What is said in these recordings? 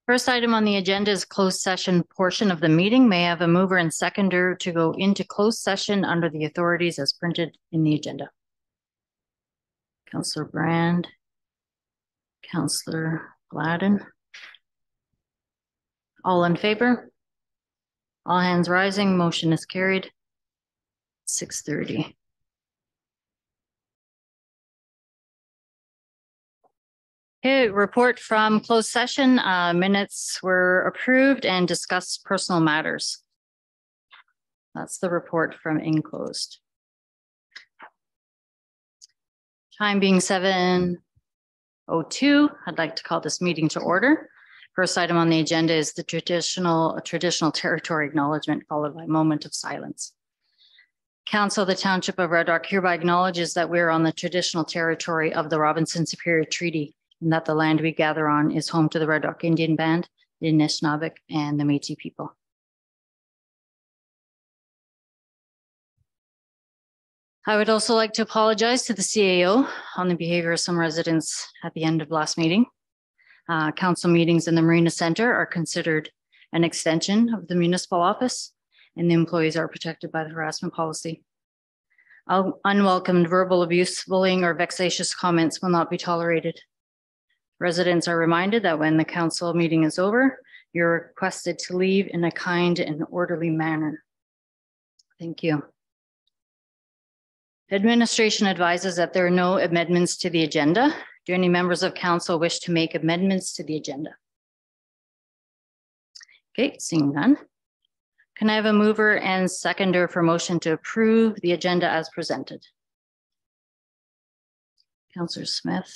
First item on the agenda is closed session portion of the meeting. May I have a mover and seconder to go into closed session under the authorities as printed in the agenda? Councillor Brand, Councillor Gladden. All in favor? All hands rising. Motion is carried. 6:30. Okay, report from closed session. Minutes were approved and discussed personal matters. That's the report from enclosed. Time being 7:02, I'd like to call this meeting to order. First item on the agenda is the traditional territory acknowledgement, followed by a moment of silence. Council of the Township of Red Rock hereby acknowledges that we are on the traditional territory of the Robinson Superior Treaty, and that the land we gather on is home to the Red Rock Indian Band, the Anishinaabe, and the Métis people. I would also like to apologize to the CAO on the behavior of some residents at the end of last meeting. Council meetings in the Marina Center are considered an extension of the municipal office, and the employees are protected by the harassment policy. Unwelcomed verbal abuse, bullying, or vexatious comments will not be tolerated. Residents are reminded that when the council meeting is over, you're requested to leave in a kind and orderly manner. Thank you. Administration advises that there are no amendments to the agenda. Do any members of council wish to make amendments to the agenda? Okay, seeing none. Can I have a mover and seconder for motion to approve the agenda as presented? Councillor Smith.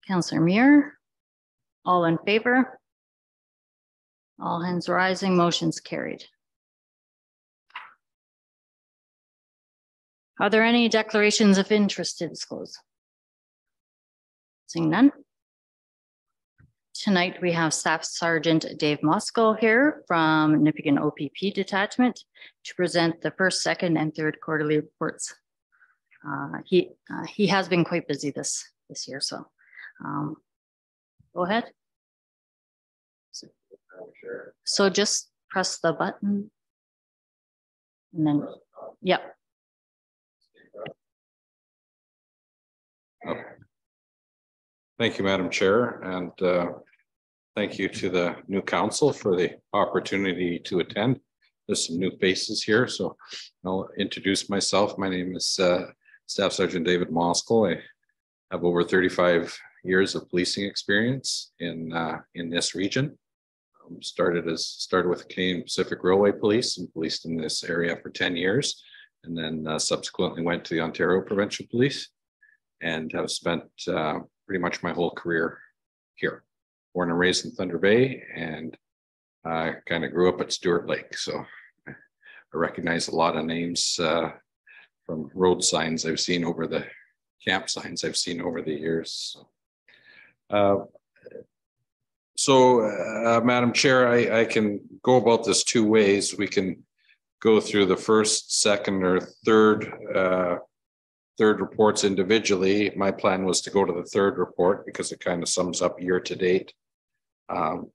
Councillor Muir. All in favor? All hands rising, motion's carried. Are there any declarations of interest to disclose? Seeing none. Tonight we have Staff Sergeant Dave Moskal here from Nipigon OPP Detachment to present the first, second, and third quarterly reports. He has been quite busy this year, so go ahead. So just press the button and then, yep. Thank you, Madam Chair, and thank you to the new council for the opportunity to attend. There's some new faces here, so I'll introduce myself. My name is Staff Sergeant David Moskal. I have over 35 years of policing experience in this region. Started with Canadian Pacific Railway Police and policed in this area for 10 years, and then subsequently went to the Ontario Provincial Police and have spent pretty much my whole career here. Born and raised in Thunder Bay, and I kind of grew up at Stewart Lake. So I recognize a lot of names from road signs I've seen over the camp signs I've seen over the years. Madam Chair, I can go about this two ways. We can go through the first, second, or third reports individually. My plan was to go to the third report because it kind of sums up year to date. I'll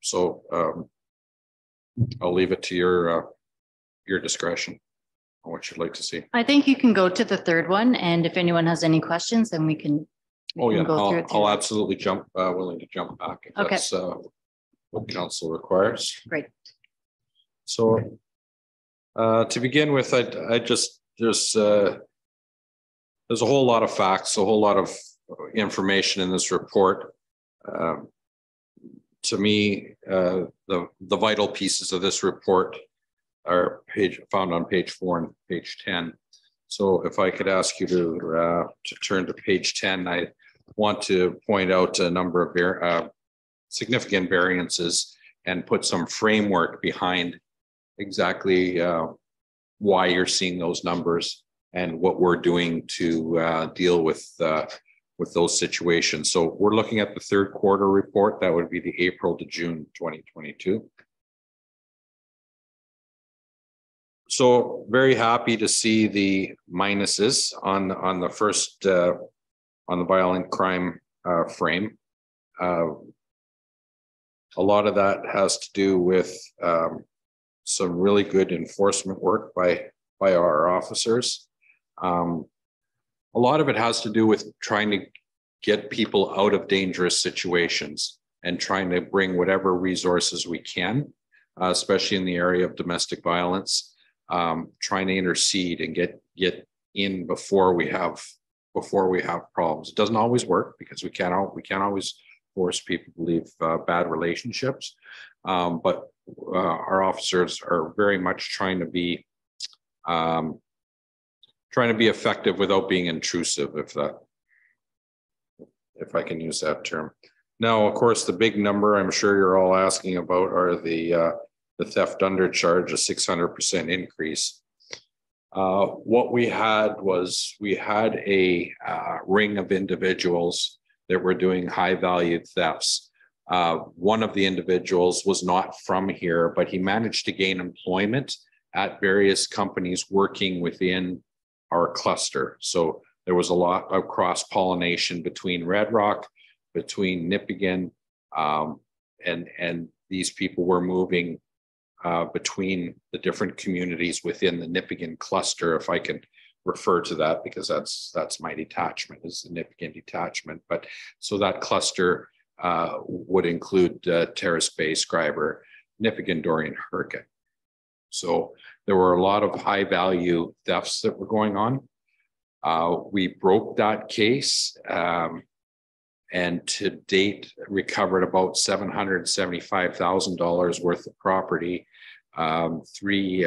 leave it to your discretion on what you'd like to see. I think you can go to the third one, and if anyone has any questions, then we can. Go through it. I'll absolutely willing to jump back if that's what council requires. Great. So to begin with, there's a whole lot of facts, a whole lot of information in this report. To me, the vital pieces of this report are found on page 4 and page 10. So if I could ask you to turn to page 10, I want to point out a number of significant variances and put some framework behind exactly why you're seeing those numbers and what we're doing to deal with those situations. So we're looking at the third quarter report. That would be the April to June 2022. So very happy to see the minuses on the first on the violent crime frame. A lot of that has to do with some really good enforcement work by our officers. A lot of it has to do with trying to get people out of dangerous situations and trying to bring whatever resources we can, especially in the area of domestic violence, trying to intercede and get in before we have problems. It doesn't always work because we can't always force people to leave bad relationships, but our officers are very much trying to be effective without being intrusive, if I can use that term. Now, of course, the big number I'm sure you're all asking about are the theft undercharge, a 600% increase. What we had was a ring of individuals that were doing high value thefts. One of the individuals was not from here, but he managed to gain employment at various companies working within our cluster. So there was a lot of cross-pollination between Red Rock, between Nipigon, and these people were moving between the different communities within the Nipigon cluster, if I can refer to that, because that's my detachment, is the Nipigon detachment. But so that cluster would include Terrace Bay, Scriber, Nipigon, Dorian, Hurricane. So there were a lot of high value thefts that were going on. We broke that case and to date recovered about $775,000 worth of property, three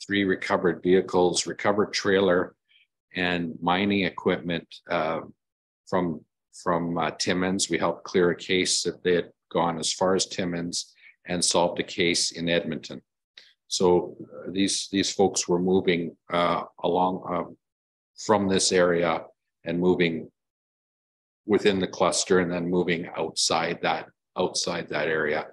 recovered vehicles, recovered trailer, and mining equipment from Timmins. We helped clear a case that they had gone as far as Timmins and solved a case in Edmonton. So these folks were moving along from this area and moving within the cluster and then moving outside that area.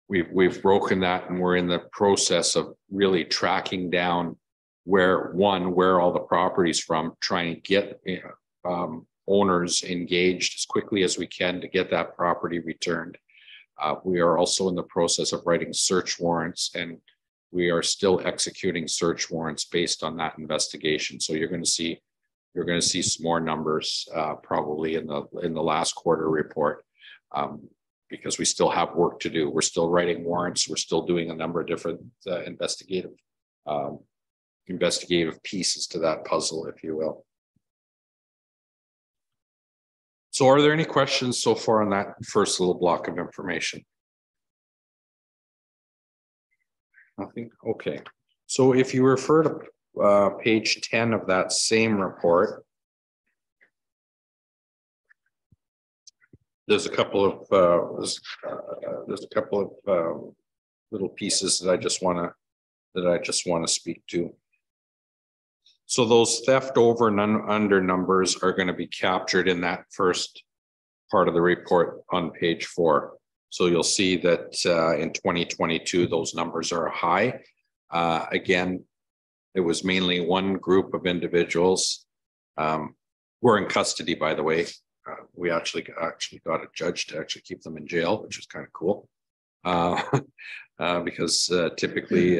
We've broken that, and we're in the process of really tracking down where all the property's from, trying to get owners engaged as quickly as we can to get that property returned. We are also in the process of writing search warrants, and we are still executing search warrants based on that investigation. So you're going to see some more numbers probably in the last quarter report, because we still have work to do. We're still writing warrants. We're still doing a number of different investigative pieces to that puzzle, if you will. So are there any questions so far on that first little block of information? Nothing? Okay. So if you refer to page 10 of that same report, there's a couple of little pieces that I just want to speak to. So those theft over and under numbers are going to be captured in that first part of the report on page 4. So you'll see that in 2022, those numbers are high. Again, it was mainly one group of individuals who are in custody, by the way. We actually got a judge to actually keep them in jail, which is kind of cool. Because typically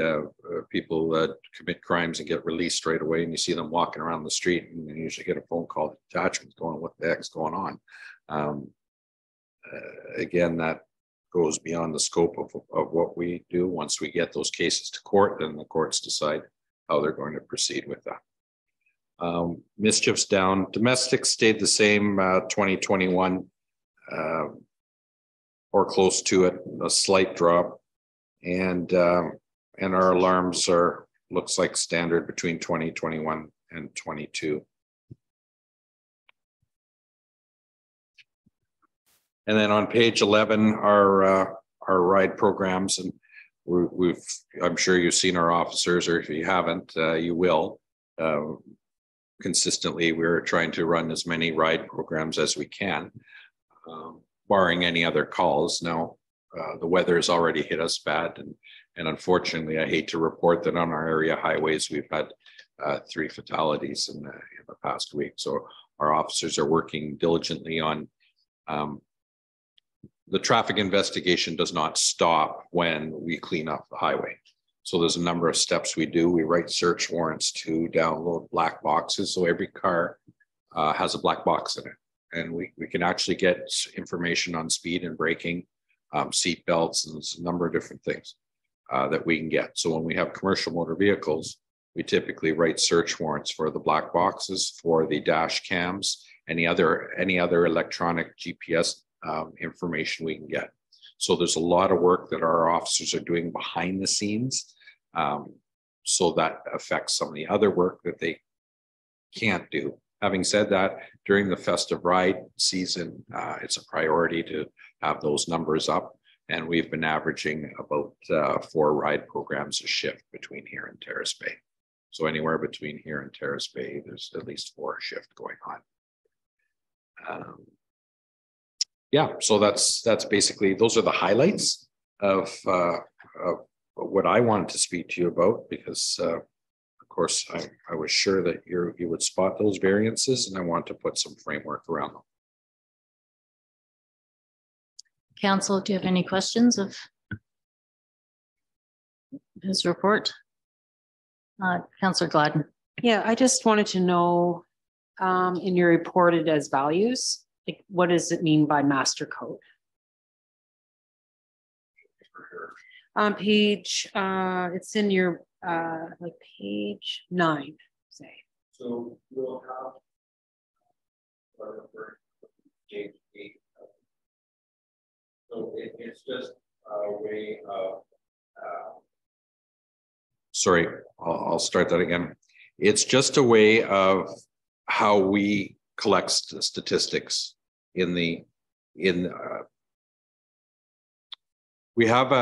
people commit crimes and get released right away, and you see them walking around the street, and you usually get a phone call to detachment going, what the heck's going on? Again, that goes beyond the scope of what we do. Once we get those cases to court, then the courts decide how they're going to proceed with that. Mischiefs down. Domestics stayed the same 2021 or close to it, a slight drop. And our alarms looks like standard between 2021 and 22. And then on page 11, our ride programs, and I'm sure you've seen our officers, or if you haven't, you will. Consistently, we're trying to run as many ride programs as we can, barring any other calls. Now, the weather has already hit us bad, and unfortunately, I hate to report that on our area highways, we've had 3 fatalities in the past week. So our officers are working diligently on the traffic investigation does not stop when we clean up the highway. So there's a number of steps we do. We write search warrants to download black boxes. So every car has a black box in it. And we can actually get information on speed and braking, seat belts, and there's a number of different things that we can get. So when we have commercial motor vehicles, we typically write search warrants for the black boxes, for the dash cams, any other electronic GPS information we can get. So there's a lot of work that our officers are doing behind the scenes. So that affects some of the other work that they can't do. Having said that, during the festive ride season, it's a priority to have those numbers up. And we've been averaging about 4 ride programs a shift between here and Terrace Bay. So anywhere between here and Terrace Bay, there's at least 4 a shift going on. Yeah, so that's basically, those are the highlights of what I wanted to speak to you about, because of course I was sure that you would spot those variances, and I want to put some framework around them. Council, do you have any questions of his report? Councillor Gladden. Yeah, I just wanted to know, in your reported as values, like what does it mean by master code? On page, it's in your like page 9, say. So we'll have page 8. So it's just a way of. Sorry, I'll start that again. It's just a way of how we collect statistics we have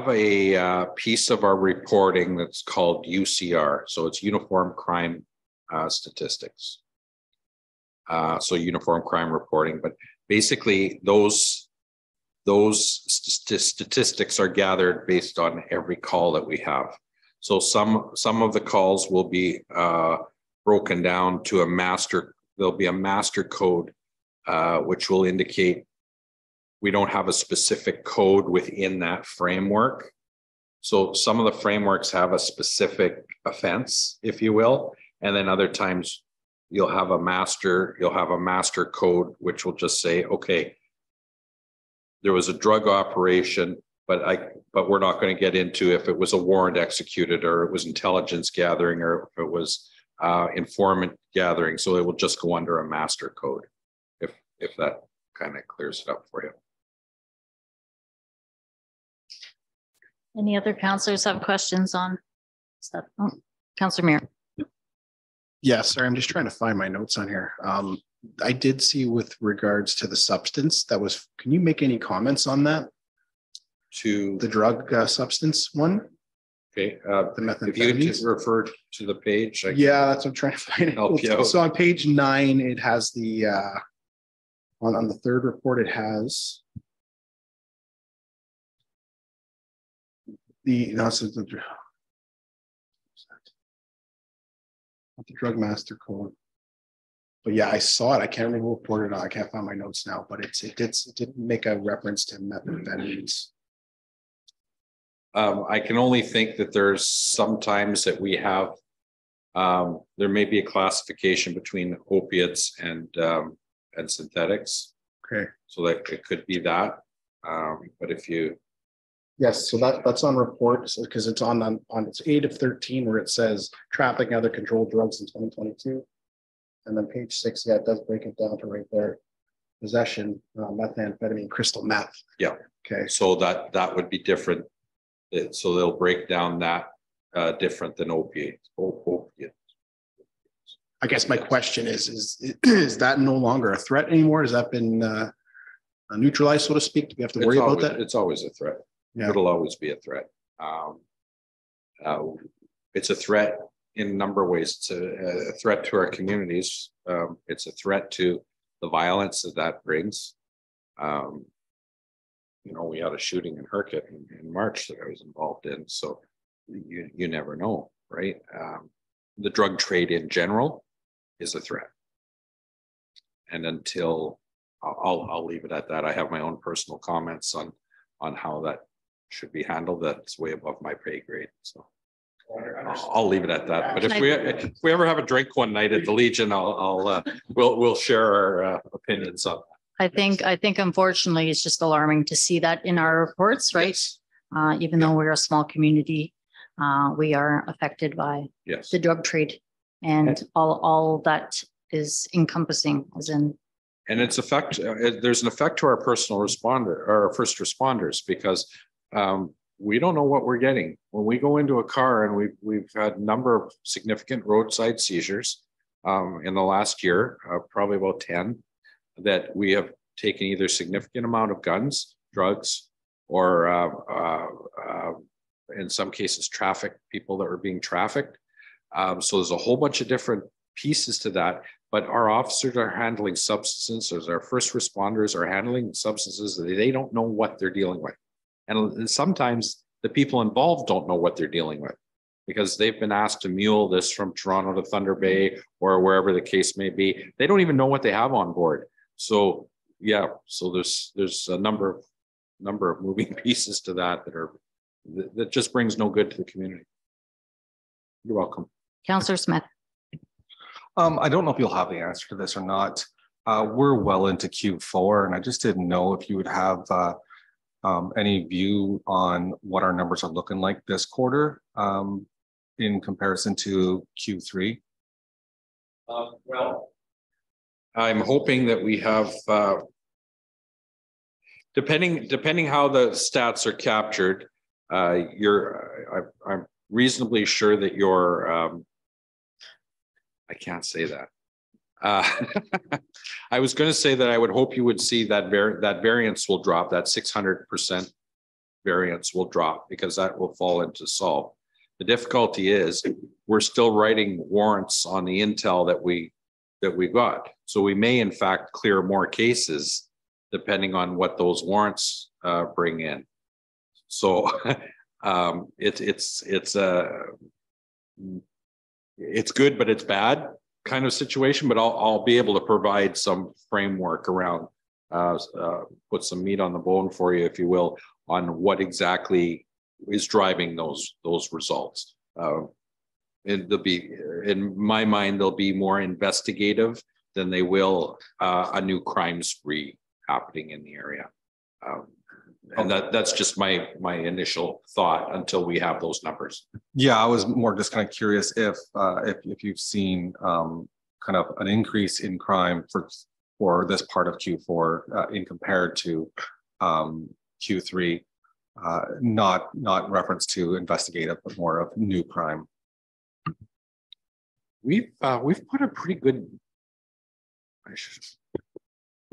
a piece of our reporting that's called UCR. So it's Uniform Crime Statistics. So uniform crime reporting, but basically those statistics are gathered based on every call that we have. So some of the calls will be broken down to a master. There'll be a master code, which will indicate we don't have a specific code within that framework. So some of the frameworks have a specific offense, if you will, and then other times you'll have a master code, which will just say, okay, there was a drug operation, but we're not going to get into if it was a warrant executed or it was intelligence gathering or if it was informant gathering. So it will just go under a master code, if that kind of clears it up for you. Any other councillors have questions on stuff? Oh, Councillor Mayor. Yeah, sorry, I'm just trying to find my notes on here. I did see with regards to the substance that was, can you make any comments on that? To the drug substance one? Okay, the methamphetamines. If you just refer to the page. Yeah, that's what I'm trying to find. Help you out. So on page 9, it has the, on the third report, it has the drug master code. But yeah, I saw it. I can't remember who reported on. I can't find my notes now, but it did make a reference to methamphetamines. I can only think that there's sometimes that we have, there may be a classification between opiates and synthetics. Okay. So that it could be that. But if you. Yes, so that's on reports because it's on it's 8 of 13 where it says trafficking other controlled drugs in 2022. And then page 6, yeah, it does break it down to right there. Possession, methamphetamine, crystal meth. Yeah. Okay. So that would be different. So they'll break down that different than opiate. I guess my question is that no longer a threat anymore? Has that been neutralized, so to speak? Do we have to worry about that? It's always a threat. Yeah. It'll always be a threat. It's a threat in a number of ways. It's a threat to our communities. It's a threat to the violence that brings. We had a shooting in Herkett in March that I was involved in. So you never know, right? The drug trade in general is a threat. And until I'll leave it at that. I have my own personal comments on how that should be handled. That's way above my pay grade. So I'll leave it at that. But if we ever have a drink one night at the Legion, we'll share our opinions on that. I think unfortunately it's just alarming to see that in our reports, right? Yes. Even though we're a small community, we are affected by Yes. the drug trade and all that is encompassing as in. And it's there's an effect to our personal responder or our first responders because we don't know what we're getting when we go into a car, and we've had a number of significant roadside seizures in the last year, probably about 10, that we have taken either significant amount of guns, drugs, or in some cases people that were being trafficked. So there's a whole bunch of different pieces to that, but our officers are handling substances, our first responders are handling substances that they don't know what they're dealing with. And sometimes the people involved don't know what they're dealing with because they've been asked to mule this from Toronto to Thunder Bay or wherever the case may be. They don't even know what they have on board. So yeah, so there's a number of moving pieces to that that just brings no good to the community. You're welcome. Councillor Smith. I don't know if you'll have the answer to this or not. We're well into Q4, and I just didn't know if you would have any view on what our numbers are looking like this quarter in comparison to Q3. Well, I'm hoping that we have, depending how the stats are captured, I'm reasonably sure that you're. I can't say that. I was going to say that I would hope you would see that variance will drop, that 600% variance will drop because that will fall into solve. The difficulty is we're still writing warrants on the intel that we got. So we may in fact clear more cases depending on what those warrants bring in. So it's good, but it's bad kind of situation, but I'll be able to provide some framework around, put some meat on the bone for you, if you will, on what exactly is driving those results. They'll be, in my mind, they'll be more investigative than they will a new crime spree happening in the area. And that's just my initial thought until we have those numbers. Yeah, I was more just kind of curious if you've seen kind of an increase in crime for this part of Q4 in compared to Q3, not reference to investigative, but more of new crime. We've put a pretty good.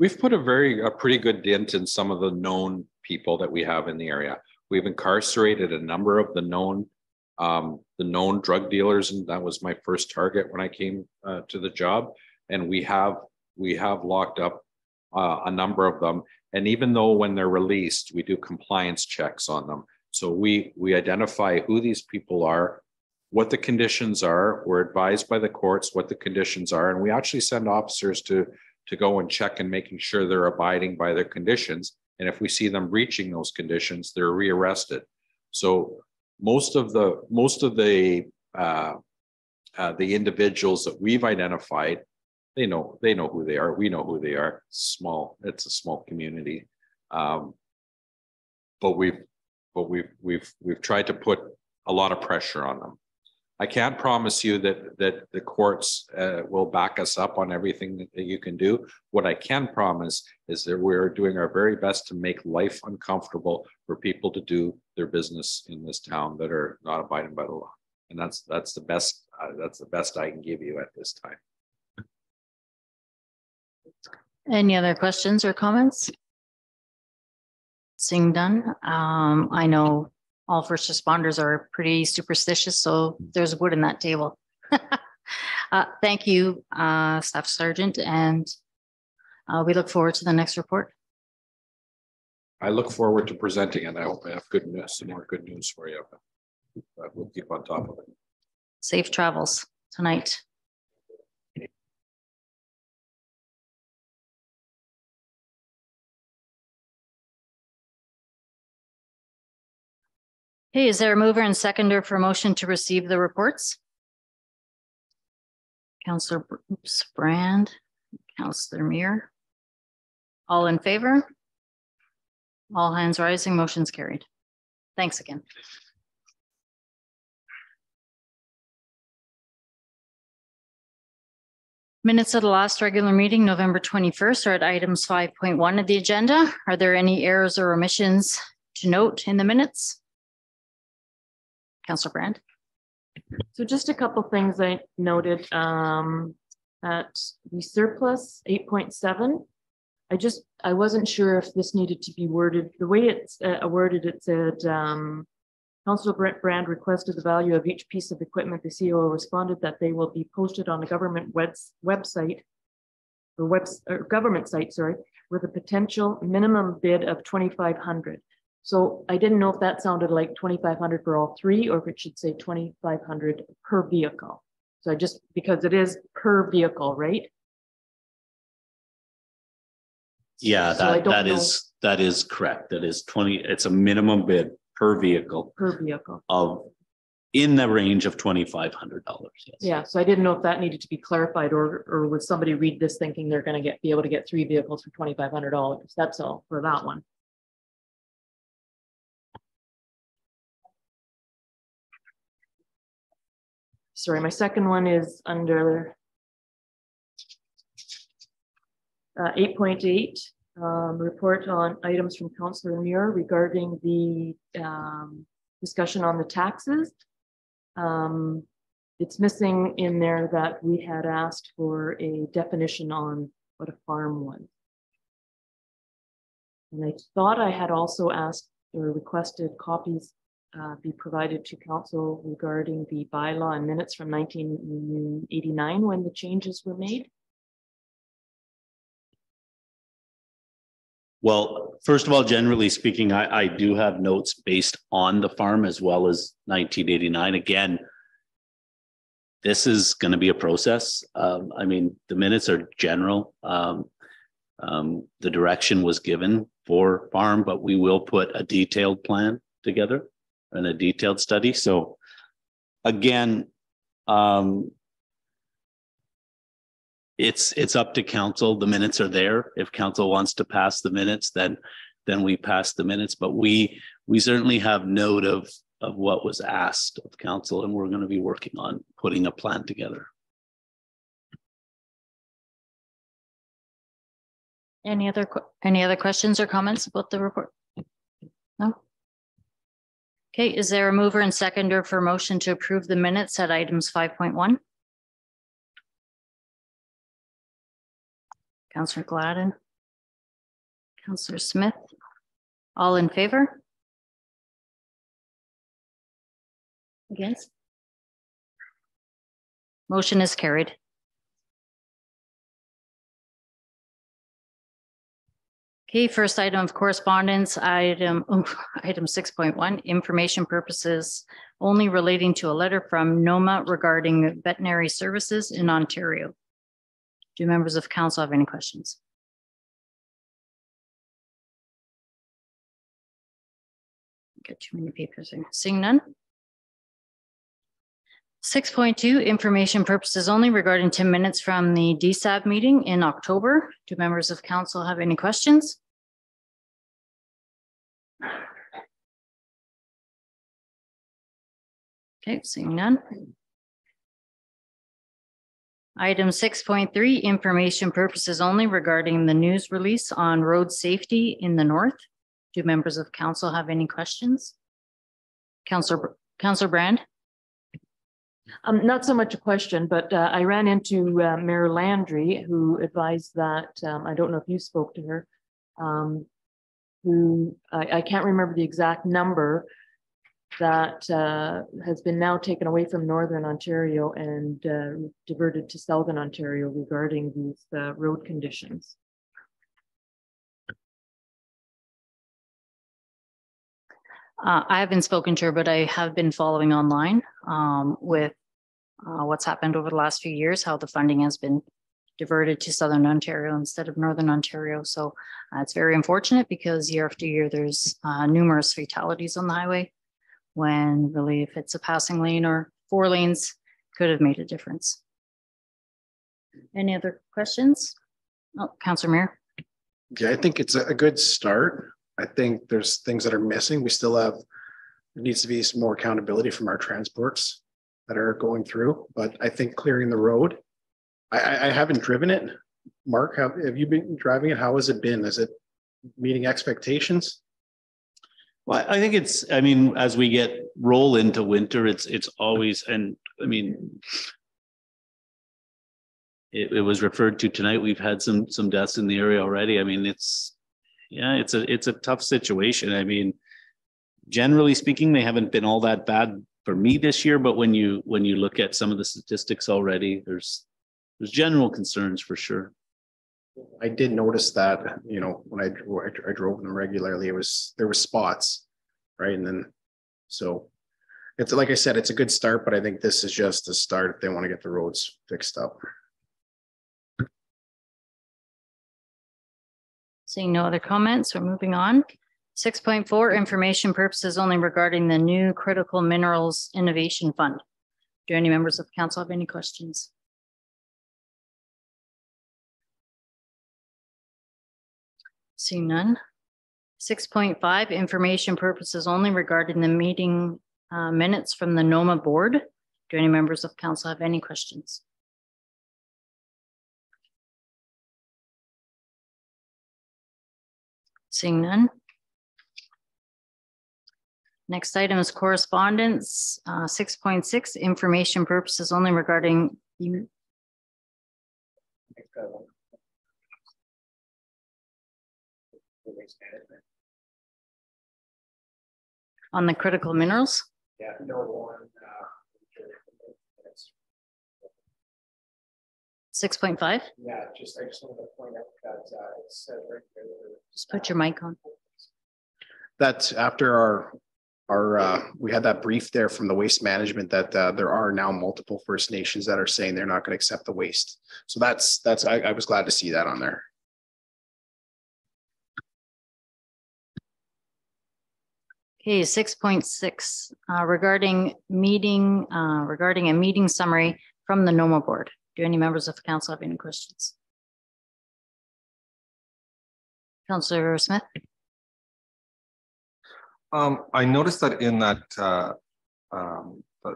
We've put a pretty good dent in some of the known people that we have in the area. We've incarcerated a number of the known drug dealers, and that was my first target when I came to the job. And we have locked up a number of them. And even though when they're released, we do compliance checks on them. So we identify who these people are, what the conditions are. We're advised by the courts what the conditions are, and we actually send officers to go and check and making sure they're abiding by their conditions. And if we see them breaching those conditions, they're rearrested. So most of the individuals that we've identified, they know who they are. We know who they are. It's a small community, but we've tried to put a lot of pressure on them. I can't promise you that the courts will back us up on everything that you can do. What I can promise is that we're doing our very best to make life uncomfortable for people to do their business in this town that are not abiding by the law. And that's the best I can give you at this time. Any other questions or comments? Seeing done. I know all first responders are pretty superstitious, so there's wood in that table. Thank you, Staff Sergeant, and we look forward to the next report. I look forward to presenting it. I hope I have some more good news for you. We'll keep on top of it. Safe travels tonight. Okay, is there a mover and seconder for motion to receive the reports? Councillor Brand, Councillor Muir. All in favor? All hands rising, motion's carried. Thanks again. Minutes of the last regular meeting, November 21st, are at items 5.1 of the agenda. Are there any errors or omissions to note in the minutes? Councillor Brand. So just a couple things I noted at the surplus 8.7. I wasn't sure if this needed to be worded. The way it's worded, it said, Councillor Brand requested the value of each piece of equipment. The CEO responded that they will be posted on the government website or government site, sorry, with a potential minimum bid of 2,500. So I didn't know if that sounded like 2,500 for all three, or if it should say 2,500 per vehicle. So because it is per vehicle, right? Yeah, So that is correct. That is 20, it's a minimum bid per vehicle of in the range of $2,500. Yes. Yeah, so I didn't know if that needed to be clarified, or would somebody read this thinking they're going to be able to get 3 vehicles for $2,500. That's all for that one. Sorry, my second one is under 8.8, report on items from Councillor Muir regarding the discussion on the taxes. It's missing in there that we had asked for a definition on what a farm was. And I thought I had also asked or requested copies be provided to council regarding the bylaw and minutes from 1989 when the changes were made. Well, first of all, generally speaking, I do have notes based on the farm as well as 1989. Again, this is going to be a process. I mean, the minutes are general. The direction was given for farm, but we will put a detailed plan together and a detailed study. So again, it's up to council. The minutes are there. If council wants to pass the minutes, then we pass the minutes. But we certainly have note of what was asked of council, and we're going to be working on putting a plan together. Any other questions or comments about the report? No. Okay, is there a mover and seconder for motion to approve the minutes at items 5.1? Councillor Gladden, Councillor Smith, all in favor? Against? Motion is carried. Okay, first item of correspondence, item 6.1, information purposes only relating to a letter from NOMA regarding veterinary services in Ontario. Do members of council have any questions? Got too many papers here. Seeing none. 6.2, information purposes only regarding 10 minutes from the DSAB meeting in October. Do members of council have any questions? Okay, seeing none. Item 6.3, information purposes only regarding the news release on road safety in the north. Do members of council have any questions? Councillor Brand? Not so much a question, but I ran into Mayor Landry, who advised that, I don't know if you spoke to her, who I can't remember the exact number, that has been now taken away from Northern Ontario and diverted to Southern Ontario regarding these road conditions. I haven't spoken to her, but I have been following online with what's happened over the last few years, how the funding has been diverted to Southern Ontario instead of Northern Ontario. So it's very unfortunate because year after year, there's numerous fatalities on the highway when really if it's a passing lane or 4 lanes, could have made a difference. Any other questions? Oh, Councillor Mayor. Yeah, I think it's a good start. I think there's things that are missing. We still have, there needs to be some more accountability from our transports that are going through, but I think clearing the road, I haven't driven it. Mark, have you been driving it? How has it been? Is it meeting expectations? Well, I think it's, I mean, as we roll into winter, it's always, and I mean, it was referred to tonight. We've had some deaths in the area already. I mean, it's a tough situation. I mean, generally speaking, they haven't been all that bad for me this year, but when you look at some of the statistics already, there's general concerns for sure. I did notice that, you know, when I drove them regularly, there were spots, right? And then, so it's like I said, it's a good start, but I think this is just a start if they want to get the roads fixed up. Seeing no other comments, we're moving on. 6.4, information purposes only regarding the new Critical Minerals Innovation Fund. Do any members of council have any questions? Seeing none. 6.5, information purposes only regarding the meeting minutes from the NOMA board. Do any members of council have any questions? Seeing none. Next item is correspondence. 6.6, information purposes only regarding on the critical minerals. Yeah, no one. 6.5. Yeah, I just wanted to point out that it said right there. Just put your mic on. That's after our we had that brief there from the waste management that there are now multiple First Nations that are saying they're not going to accept the waste. So I was glad to see that on there. Okay, 6.6 regarding a meeting summary from the NOMA board. Do any members of the council have any questions? Councillor Smith. I noticed that in that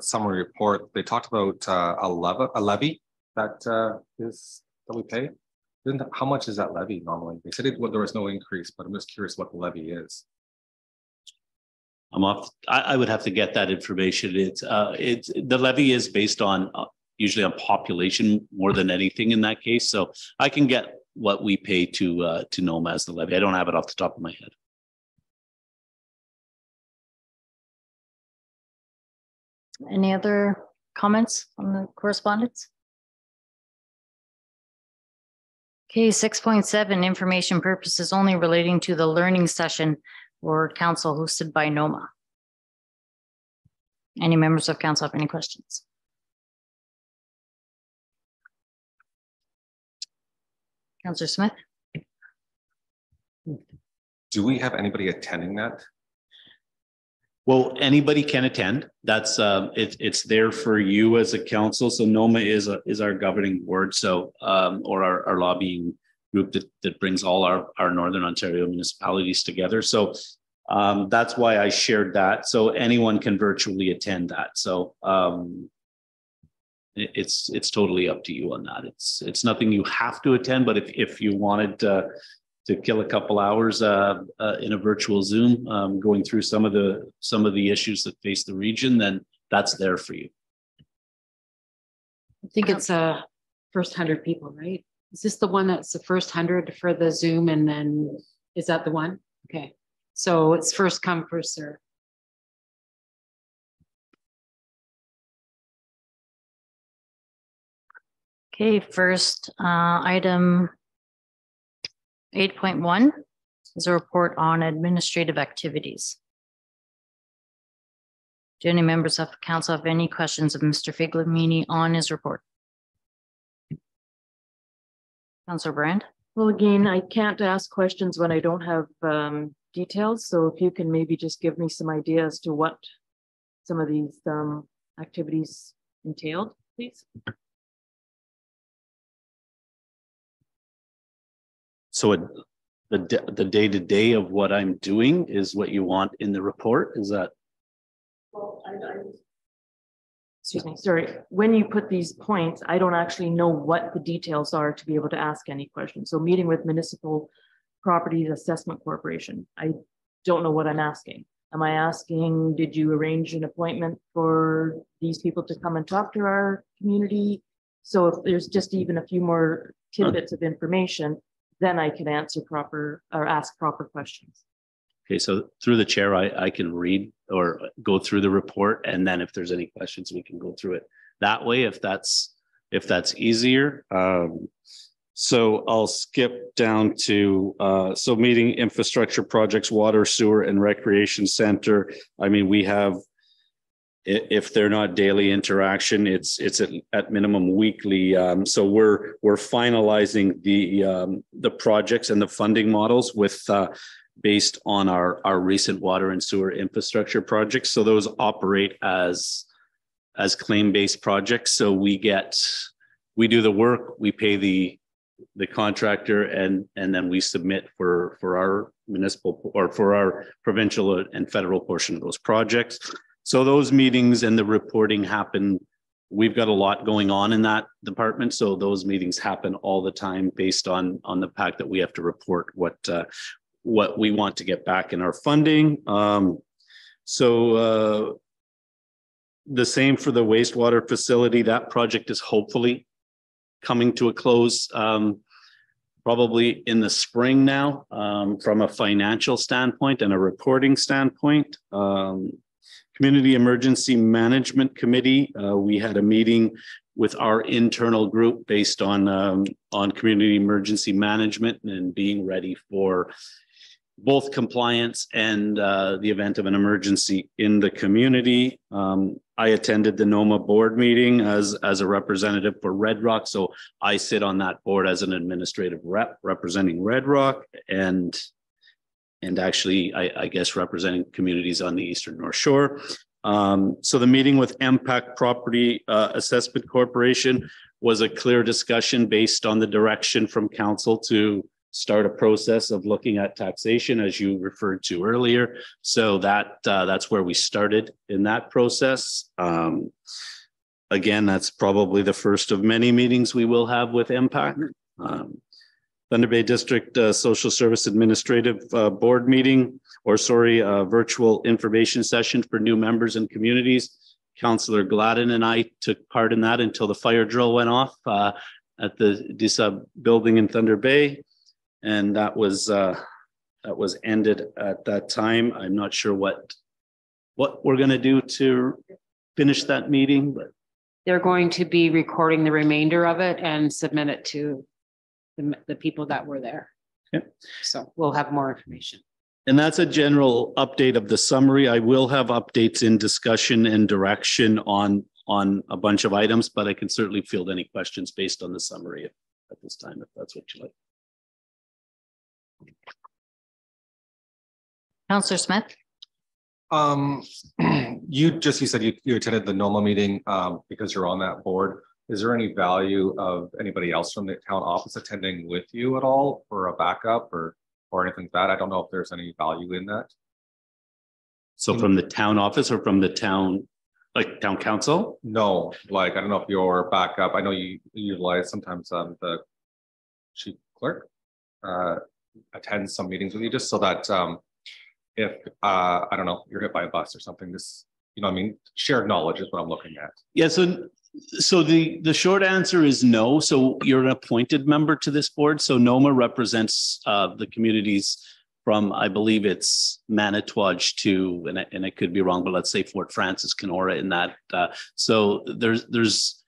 summary report, they talked about a levy that we pay. How much is that levy normally? They said there was no increase, but I'm just curious what the levy is. I would have to get that information. It's the levy is based on usually on population more than anything in that case. So I can get what we pay to NOMA as the levy. I don't have it off the top of my head. Any other comments on the correspondence? Okay, 6.7, information purposes only relating to the learning session or council hosted by NOMA. Any members of council have any questions? Councillor Smith. Do we have anybody attending that? Well, anybody can attend. That's it's there for you as a council. So NOMA is our governing board. So or our lobbying group that brings all our Northern Ontario municipalities together. So that's why I shared that. So anyone can virtually attend that. So it's totally up to you on that. It's nothing you have to attend, but if you wanted to kill a couple hours in a virtual Zoom, going through some of the issues that face the region, then that's there for you. I think it's first 100 people, right? Is this the one that's the first 100 for the Zoom, and then is that the one? Okay, so it's first come, first serve. Okay, first item 8.1 is a report on administrative activities. Do any members of council have any questions of Mr. Figlamini on his report? Councillor Brand. Well, again, I can't ask questions when I don't have details. So if you can maybe just give me some idea as to what some of these activities entailed, please? So the day-to-day of what I'm doing is what you want in the report, is that? Well, excuse me, sorry. When you put these points, I don't actually know what the details are to be able to ask any questions. So meeting with Municipal Properties Assessment Corporation, I don't know what I'm asking. Am I asking, did you arrange an appointment for these people to come and talk to our community? So if there's just even a few more tidbits of information, then I can answer proper or ask proper questions. Okay, so through the chair, I can read or go through the report, and then if there's any questions, we can go through it that way if that's easier. So I'll skip down to so meeting infrastructure projects, water, sewer, and recreation center. I mean, we have, if they're not daily interaction, it's at minimum weekly. So we're finalizing the projects and the funding models with based on our recent water and sewer infrastructure projects. So those operate as claim-based projects. So we do the work, we pay the contractor, and then we submit for our municipal or for our provincial and federal portion of those projects. So those meetings and the reporting happen. We've got a lot going on in that department. So those meetings happen all the time based on the fact that we have to report what we want to get back in our funding. So the same for the wastewater facility. That project is hopefully coming to a close probably in the spring now, from a financial standpoint and a reporting standpoint. Community Emergency Management Committee, we had a meeting with our internal group based on community emergency management and being ready for both compliance and the event of an emergency in the community. I attended the NOMA board meeting as a representative for Red Rock. So I sit on that board as an administrative rep representing Red Rock and actually, I guess, representing communities on the Eastern North Shore. So the meeting with Impact Property Assessment Corporation was a clear discussion based on the direction from council to start a process of looking at taxation, as you referred to earlier. So that's where we started in that process. Again, that's probably the first of many meetings we will have with Impact. Thunder Bay District Social Service Administrative Board meeting, virtual information session for new members and communities. Councillor Gladden and I took part in that until the fire drill went off at the DSUB building in Thunder Bay. And that was ended at that time. I'm not sure what we're going to do to finish that meeting, but They're going to be recording the remainder of it and submit it to the people that were there. Okay. So we'll have more information. And that's a general update of the summary. I will have updates in discussion and direction on a bunch of items, but I can certainly field any questions based on the summary at this time, if that's what you like. Councillor Smith. You said you attended the NOMA meeting because you're on that board. Is there any value of anybody else from the town office attending with you at all for a backup or anything like that? I don't know if there's any value in that. So from the town office or from the town, like town council? No, like, I don't know if your backup, I know you utilize sometimes the chief clerk attends some meetings with you just so that if I don't know, you're hit by a bus or something, this, you know what I mean? Shared knowledge is what I'm looking at. Yeah, so the short answer is no. So you're an appointed member to this board. So NOMA represents the communities from, I believe it's Manitouwadge to, and I could be wrong, but let's say Fort Francis, Kenora in that. So there's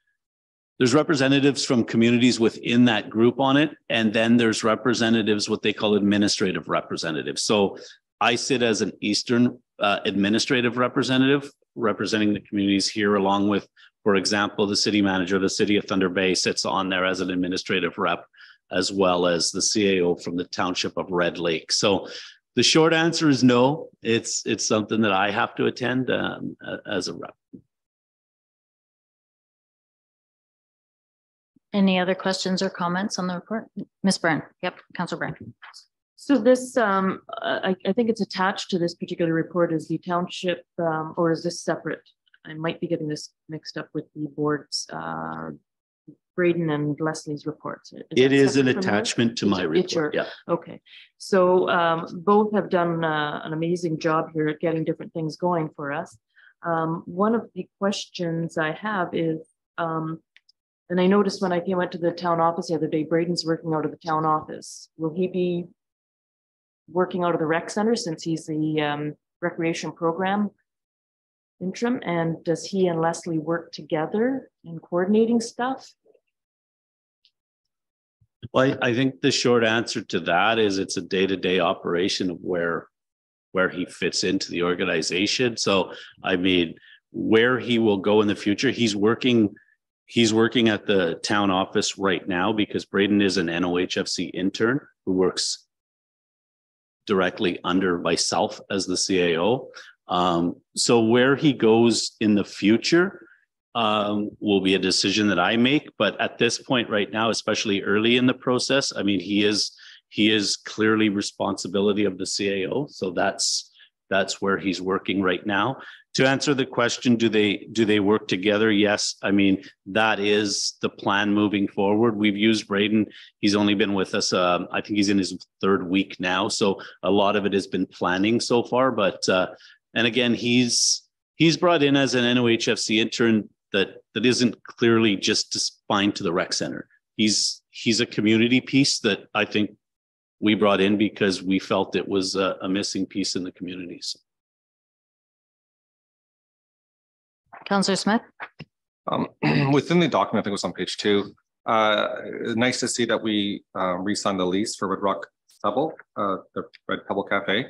representatives from communities within that group on it. And then there's representatives, what they call administrative representatives. So I sit as an Eastern administrative representative representing the communities here, along with, for example, the city manager of the city of Thunder Bay sits on there as an administrative rep, as well as the CAO from the Township of Red Lake. So the short answer is no. It's something that I have to attend as a rep. Any other questions or comments on the report? Ms. Brown? Yep, Councillor Brown. So this, I think it's attached to this particular report is the township, or is this separate? I might be getting this mixed up with the board's, Braden and Leslie's reports. It is an separate from yours? attachment to my It's your- report. Yeah. Okay, so both have done an amazing job here at getting different things going for us. One of the questions I have is, and I noticed when I went to the town office the other day, Braden's working out of the town office. Will he be working out of the rec center since he's the recreation program interim? And does he and Leslie work together in coordinating stuff? Well, I think the short answer to that is it's a day-to-day operation of where he fits into the organization. So, I mean, where he will go in the future, he's working at the town office right now because Braden is an NOHFC intern who works directly under myself as the CAO. So where he goes in the future will be a decision that I make. But at this point right now, especially early in the process, I mean, he is clearly responsibility of the CAO. So that's where he's working right now. To answer the question, do they work together? Yes. I mean, that is the plan moving forward. We've used Braden. He's only been with us. I think he's in his third week now. So a lot of it has been planning so far. But and again, he's brought in as an NOHFC intern that isn't clearly just assigned to the rec center. He's a community piece that I think we brought in because we felt it was a missing piece in the communities. Councillor Smith? Within the document, I think it was on page 2, nice to see that we re-signed the lease for Red Rock Pebble, the Red Pebble Cafe.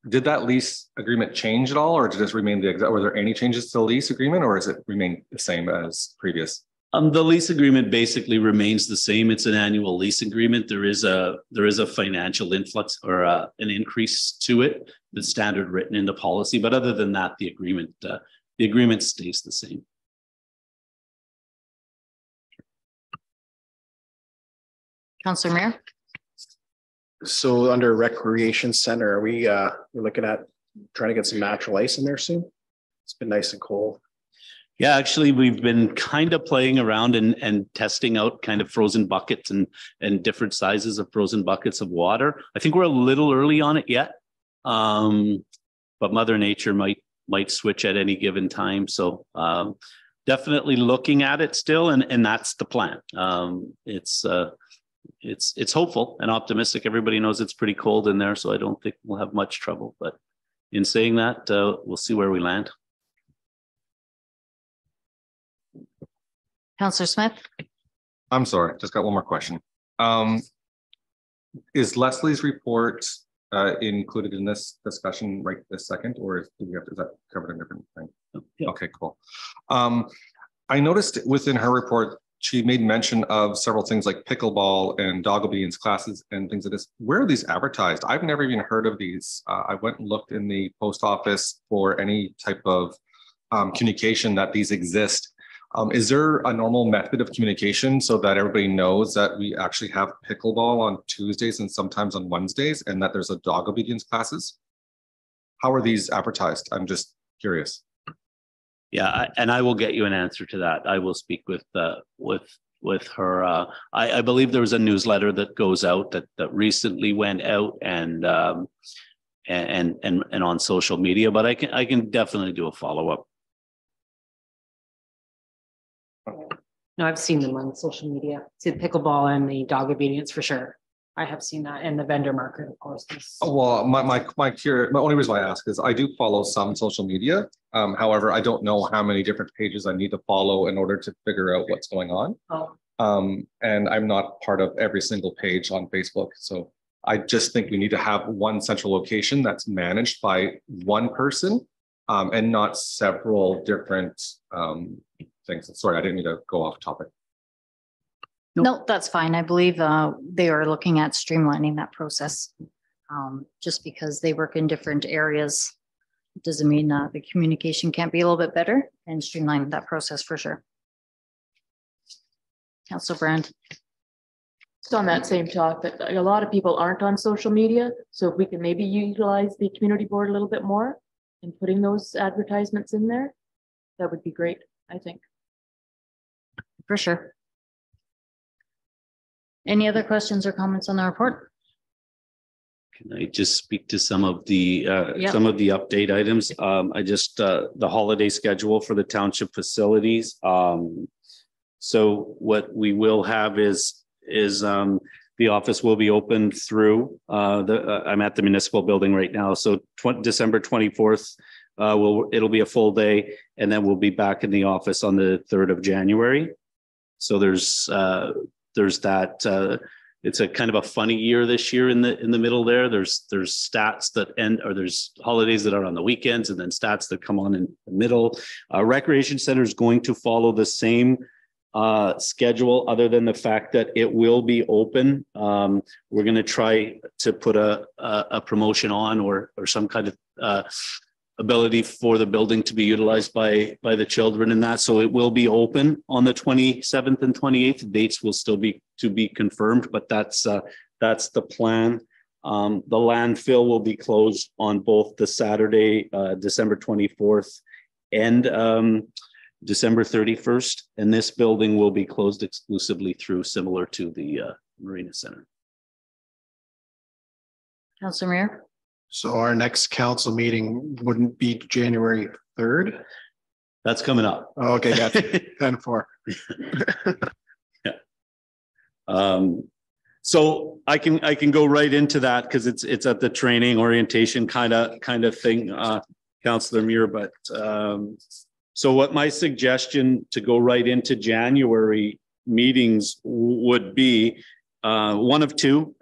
Did that lease agreement change at all, or did it remain the exact? Were there any changes to the lease agreement, or is it remain the same as previous? The lease agreement basically remains the same. It's an annual lease agreement. There is a financial influx or an increase to it that's standard written in the policy. But other than that, the agreement stays the same. Councillor Mayor? So under recreation center, are we're looking at trying to get some natural ice in there soon? It's been nice and cold. Yeah, actually, we've been kind of playing around and testing out kind of frozen buckets and different sizes of frozen buckets of water. I think we're a little early on it yet, but Mother Nature might switch at any given time. So definitely looking at it still, and that's the plan. It's hopeful and optimistic. Everybody knows it's pretty cold in there, so I don't think we'll have much trouble. But in saying that, we'll see where we land. Councillor Smith? I'm sorry, just got one more question. Is Leslie's report included in this discussion right this second, or is that covered in a different thing? Yeah. Okay, cool. I noticed within her report, she made mention of several things like pickleball and dog obedience classes and things like this. Where are these advertised? I've never even heard of these. I went and looked in the post office for any type of communication that these exist. Is there a normal method of communication so that everybody knows that we actually have pickleball on Tuesdays and sometimes on Wednesdays, and that there's a dog obedience classes? How are these advertised? I'm just curious. Yeah, and I will get you an answer to that. I will speak with her. I believe there was a newsletter that goes out that recently went out and on social media, but I can definitely do a follow-up. No, I've seen them on social media. See the pickleball and the dog obedience for sure. I have seen that, and the vendor market, of course. Well, my only reason why I ask is I do follow some social media. However, I don't know how many different pages I need to follow in order to figure out what's going on. Oh. And I'm not part of every single page on Facebook. So I just think we need to have one central location that's managed by one person, and not several different things. Sorry, I didn't mean to go off topic. No, that's fine. I believe they are looking at streamlining that process. Just because they work in different areas doesn't mean the communication can't be a little bit better and streamline that process for sure. Councilor Brand. Just on that same talk, that a lot of people aren't on social media. So if we can maybe utilize the community board a little bit more in putting those advertisements in there, that would be great, I think. For sure. Any other questions or comments on the report? Can I just speak to some of the Yep. some of the update items? I just the holiday schedule for the township facilities. So what we will have is the office will be open through I'm at the municipal building right now. So December 24th, it'll be a full day, and then we'll be back in the office on the 3rd of January. So there's that. It's a kind of a funny year this year in the middle there. There's stats that end, or there's holidays that are on the weekends, and then stats that come on in the middle. Recreation Center is going to follow the same schedule, other than the fact that it will be open. We're going to try to put a promotion on or some kind of ability for the building to be utilized by the children in that. So it will be open on the 27th and 28th. Dates will still be to be confirmed, but that's the plan. The landfill will be closed on both the Saturday, December 24th and December 31st. And this building will be closed exclusively through, similar to the Marina Center. Councilor Mayor. So our next council meeting wouldn't be January 3rd? That's coming up. Oh, okay, gotcha. 10-4. Yeah. So I can go right into that because it's at the training orientation kind of thing, Councillor Muir. But so what my suggestion to go right into January meetings would be one of two.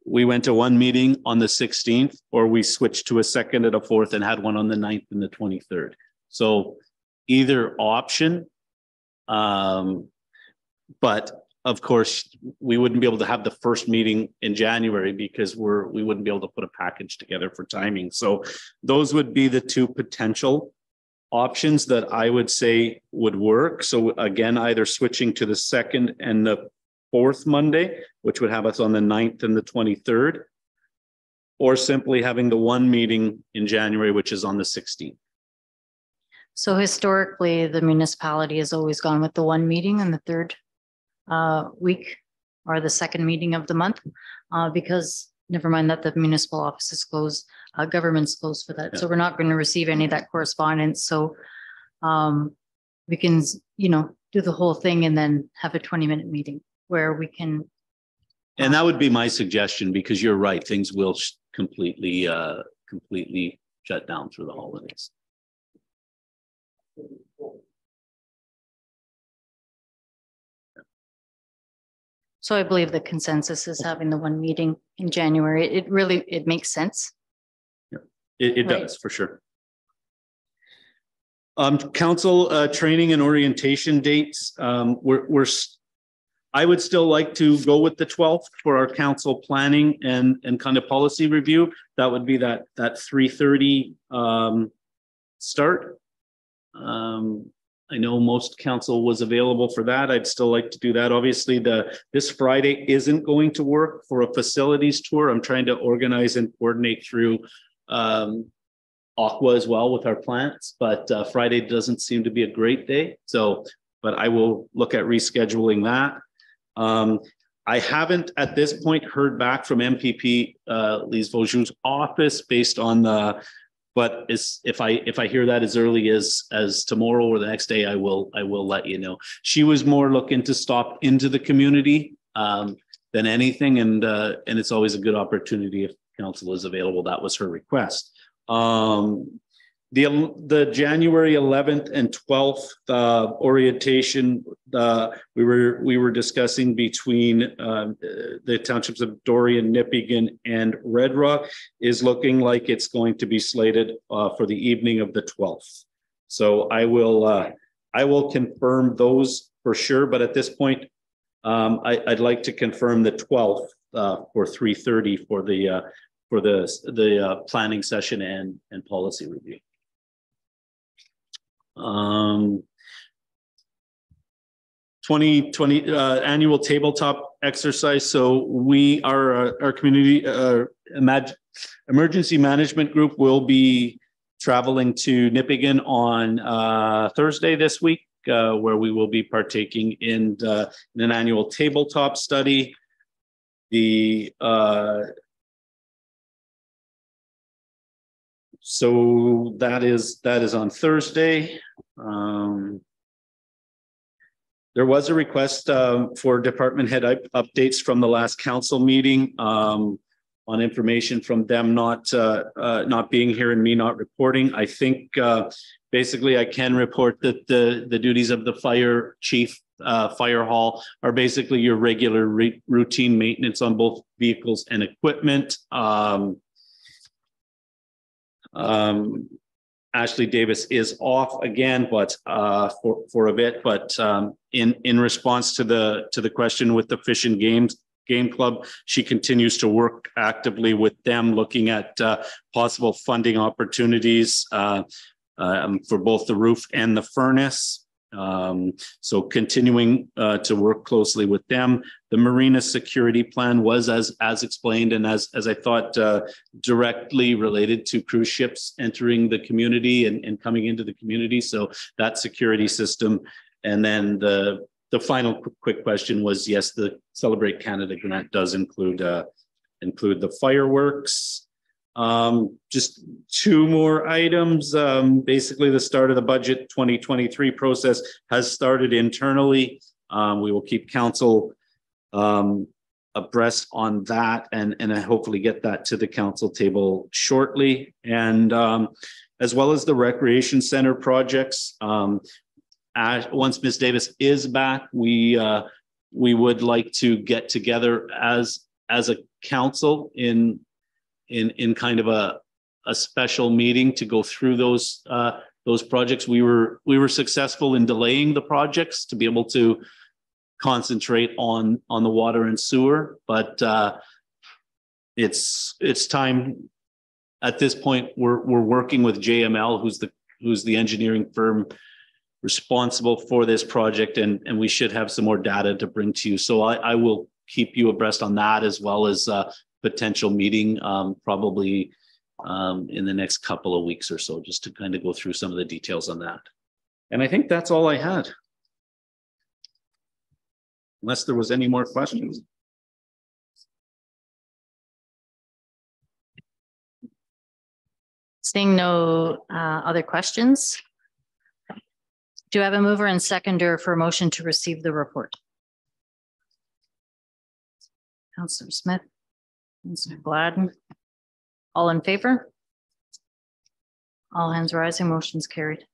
We went to one meeting on the 16th, or we switched to a second and a fourth and had one on the 9th and the 23rd. So either option, but of course we wouldn't be able to have the first meeting in January because we wouldn't be able to put a package together for timing. So those would be the two potential options that I would say would work. So again, either switching to the second and the fourth Monday, which would have us on the 9th and the 23rd, or simply having the one meeting in January, which is on the 16th. So historically, the municipality has always gone with the one meeting on the third week or the second meeting of the month, because never mind that the municipal office is closed, government's closed for that. Yeah. So we're not going to receive any of that correspondence. So we can, do the whole thing and then have a 20-minute meeting where we can. And that would be my suggestion, because you're right, things will completely shut down through the holidays. So I believe the consensus is having the one meeting in January. It makes sense. Yeah, it right. Does for sure. Council training and orientation dates. I would still like to go with the 12th for our council planning and kind of policy review. That would be that 3:30 start. I know most council was available for that. I'd still like to do that. Obviously, this Friday isn't going to work for a facilities tour. I'm trying to organize and coordinate through Aqua as well with our plants, but Friday doesn't seem to be a great day. So, but I will look at rescheduling that. I haven't at this point heard back from MPP Lise Vaujoux office based on the. But if I hear that as early as tomorrow or the next day, I will let you know. She was more looking to stop into the community than anything, and it's always a good opportunity if council is available. That was her request. The January 11th and 12th orientation we were discussing between the townships of Dorian, Nipigon, and Red Rock is looking like it's going to be slated for the evening of the 12th. So I will confirm those for sure. But at this point, I'd like to confirm the 12th for 3:30 for the planning session and policy review. 2020 annual tabletop exercise. So we are our community emergency management group will be traveling to Nipigon on Thursday this week, where we will be partaking in an annual tabletop study. So that is on Thursday. There was a request for department head updates from the last council meeting on information from them not being here and me not reporting. I think basically I can report that the duties of the fire chief fire hall are basically your regular routine maintenance on both vehicles and equipment. Ashley Davis is off again, but for a bit. But in response to the question with the Fish and Game Club, she continues to work actively with them, looking at possible funding opportunities for both the roof and the furnace. So continuing to work closely with them. The marina security plan was as explained and as I thought directly related to cruise ships entering the community and coming into the community. So that security system. And then the final quick question was, yes, the Celebrate Canada grant does include the fireworks. Just two more items. Basically, the start of the budget 2023 process has started internally. We will keep council abreast on that and hopefully get that to the council table shortly. And as well as the recreation center projects. Once Ms. Davis is back, we would like to get together as a council in kind of a special meeting to go through those projects. We were successful in delaying the projects to be able to concentrate on the water and sewer, but it's time. At this point, we're working with JML, who's the engineering firm responsible for this project, and we should have some more data to bring to you. So I will keep you abreast on that, as well as potential meeting probably in the next couple of weeks or so, just to kind of go through some of the details on that. And I think that's all I had. Unless there was any more questions. Seeing no other questions. Do I have a mover and seconder for a motion to receive the report? Councillor Smith, Councillor Gladden, all in favor? All hands rising, motion's carried.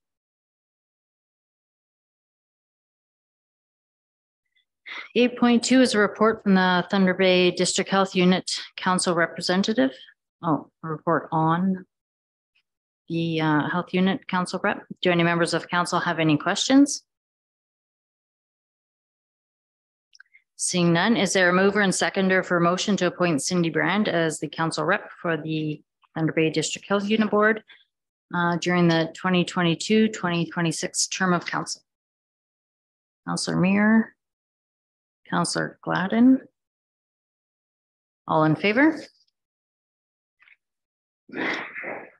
.2 is a report from the Thunder Bay District Health Unit Council representative. Oh, a report on the Health Unit Council rep. Do any members of council have any questions? Seeing none, is there a mover and seconder for a motion to appoint Cindy Brand as the council rep for the Thunder Bay District Health Unit Board during the 2022-2026 term of council? Councillor Muir, Councillor Gladden, all in favor?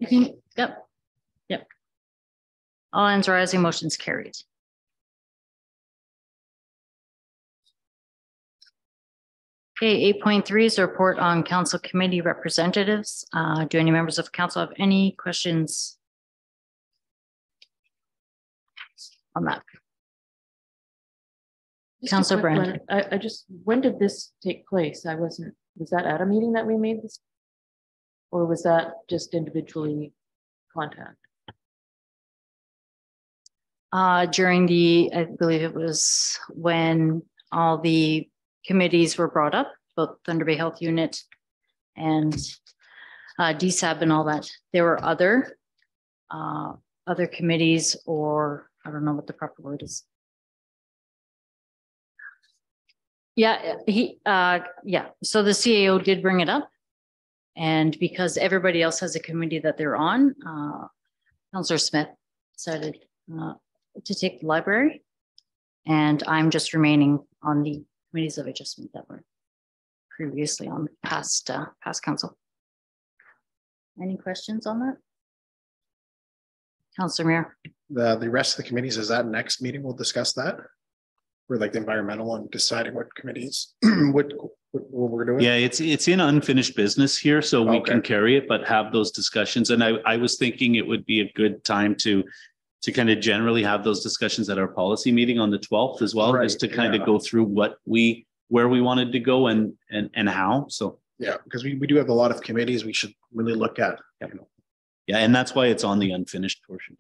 Yep. All hands rising, motion's carried. Okay, 8.3 is a report on council committee representatives. Do any members of council have any questions on that? Councillor Brand. I just, when did this take place? Was that at a meeting that we made this? Or was that just individually contact? During I believe it was when all the committees were brought up, both Thunder Bay Health Unit and DSAB and all that. There were other committees, or I don't know what the proper word is. So the CAO did bring it up. And because everybody else has a committee that they're on, Councillor Smith decided to take the library. And I'm just remaining on the committees of adjustment that were previously on past council. Any questions on that? Councillor Mayor. The rest of the committees, is that next meeting? We'll discuss that. We're like the environmental and deciding what committees, what we're doing. Yeah, it's in unfinished business here, so we Okay. can carry it, but have those discussions. And I was thinking it would be a good time to kind of generally have those discussions at our policy meeting on the 12th as well, Right, just to kind yeah. of go through where we wanted to go and how. So Yeah, because we do have a lot of committees we should really look at. You know. yeah, and that's why it's on the unfinished portion.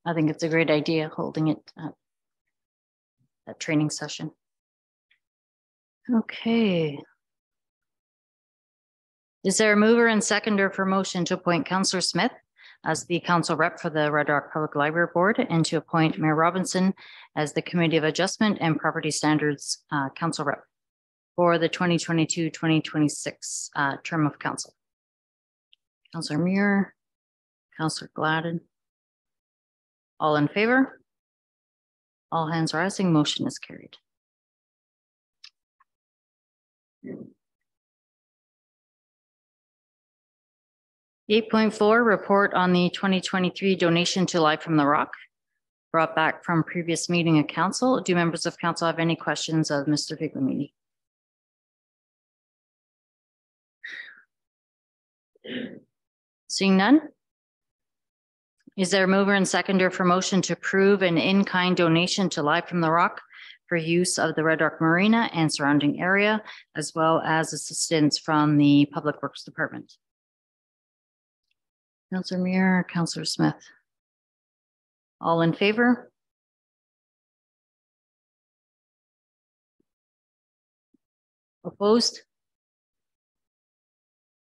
I think it's a great idea holding it at that training session. Okay. Is there a mover and seconder for motion to appoint Councillor Smith as the council rep for the Red Rock Public Library Board and to appoint Mayor Robinson as the Committee of Adjustment and Property Standards council rep for the 2022-2026 term of council? Councillor Muir, Councillor Gladden. All in favor? All hands rising, motion is carried. Eight point four, report on the 2023 donation to Life from the Rock, brought back from previous meeting of council. Do members of council have any questions of Mr. Viglamini? Seeing none. Is there a mover and seconder for motion to approve an in-kind donation to Life from the Rock for use of the Red Rock Marina and surrounding area, as well as assistance from the Public Works Department? Councillor Muir, Councillor Smith. All in favor? Opposed?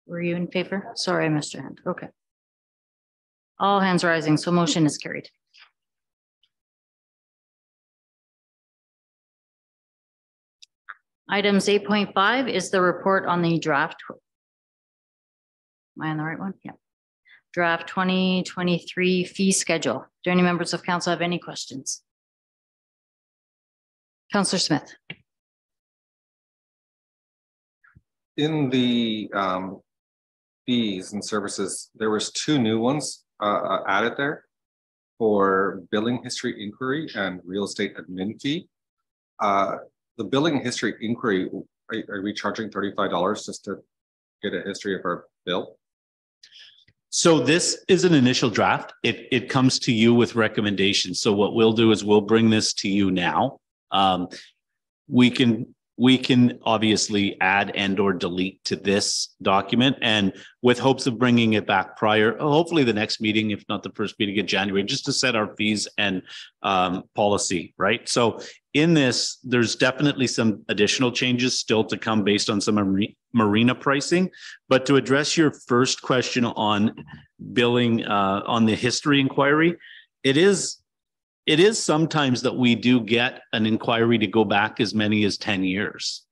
Were you in favor? Sorry, I missed your hand. Okay. All hands rising, so motion is carried. Items 8.5 is the report on the draft. Am I on the right one? Yeah. Draft 2023 fee schedule. Do any members of council have any questions? Councillor Smith. In the fees and services, there was two new ones added there for billing history inquiry and real estate admin fee. The billing history inquiry, are we charging $35 just to get a history of our bill? So this is an initial draft. It comes to you with recommendations. So what we'll do is we'll bring this to you now. We can obviously add and or delete to this document, and with hopes of bringing it back prior, hopefully the next meeting, if not the first meeting in January, just to set our fees and policy, right? So in this, there's definitely some additional changes still to come based on some marina pricing. But to address your first question on billing on the history inquiry, it is sometimes that we do get an inquiry to go back as many as 10 years,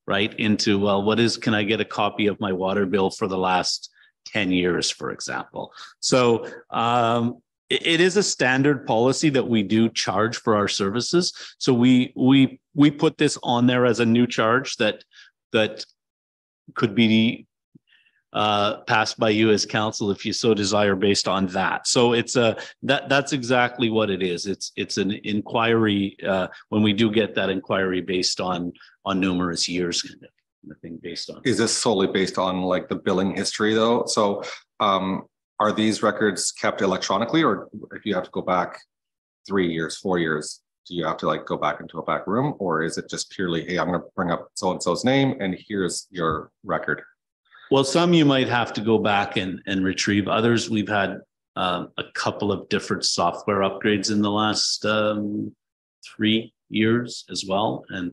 right? Into, well, can I get a copy of my water bill for the last 10 years, for example? So it is a standard policy that we do charge for our services. So we put this on there as a new charge that could be passed by you as council if you so desire based on that. So it's that's exactly what it is. It's an inquiry when we do get that inquiry based on numerous years kind of thing based on. Is this solely based on like the billing history though? So are these records kept electronically, or if you have to go back 3 years, 4 years, do you have to like go back into a back room, or is it just purely, hey, I'm going to bring up so-and-so's name and here's your record? Well, some you might have to go back and retrieve. Others, we've had a couple of different software upgrades in the last 3 years as well, and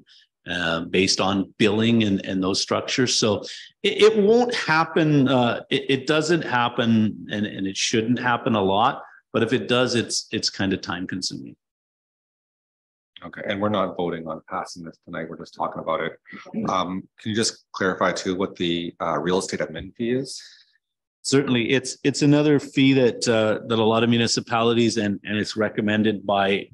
based on billing and those structures. So it won't happen. It doesn't happen, and it shouldn't happen a lot. But if it does, it's kind of time consuming. Okay, and we're not voting on passing this tonight. We're just talking about it. Can you just clarify too what the real estate admin fee is? Certainly, it's another fee that that a lot of municipalities and it's recommended by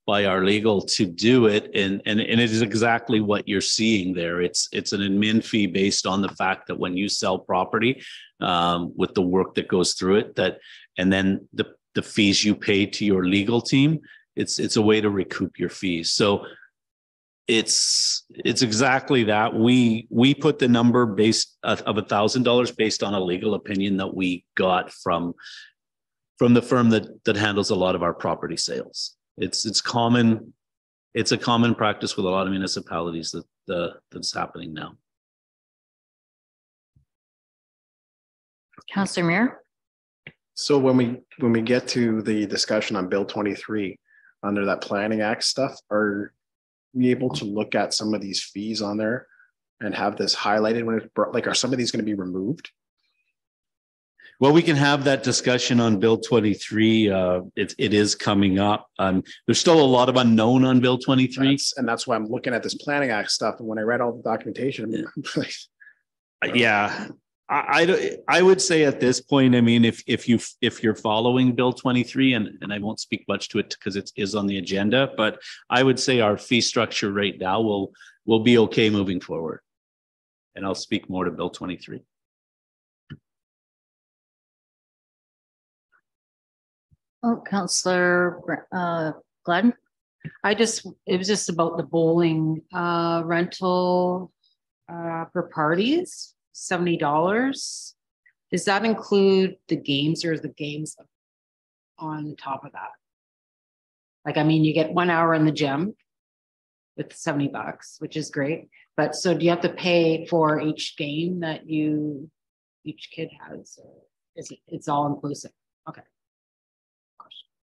our legal to do it, and it is exactly what you're seeing there. It's an admin fee based on the fact that when you sell property, with the work that goes through it, and then the fees you pay to your legal team, it's a way to recoup your fees. So it's exactly that. We put the number based of $1,000 based on a legal opinion that we got from the firm that handles a lot of our property sales. It's common. It's a common practice with a lot of municipalities that's happening now. Councillor Muir. So when we get to the discussion on Bill 23 under that Planning Act stuff, are we able to look at some of these fees on there and have this highlighted when it's brought, like, are some of these going to be removed? Well, we can have that discussion on Bill 23. It is coming up. There's still a lot of unknown on Bill 23. And that's why I'm looking at this Planning Act stuff. And when I read all the documentation, Yeah, I would say at this point, I mean, if you're following Bill 23, and I won't speak much to it because it is on the agenda, but I would say our fee structure right now will be okay moving forward. And I'll speak more to Bill 23. Oh, Councillor Gladden. It was just about the bowling rental for parties, $70. Does that include the games, or is the games on top of that? Like, I mean, you get 1 hour in the gym with $70, which is great. But so do you have to pay for each game that each kid has? Or is it's all inclusive? Okay.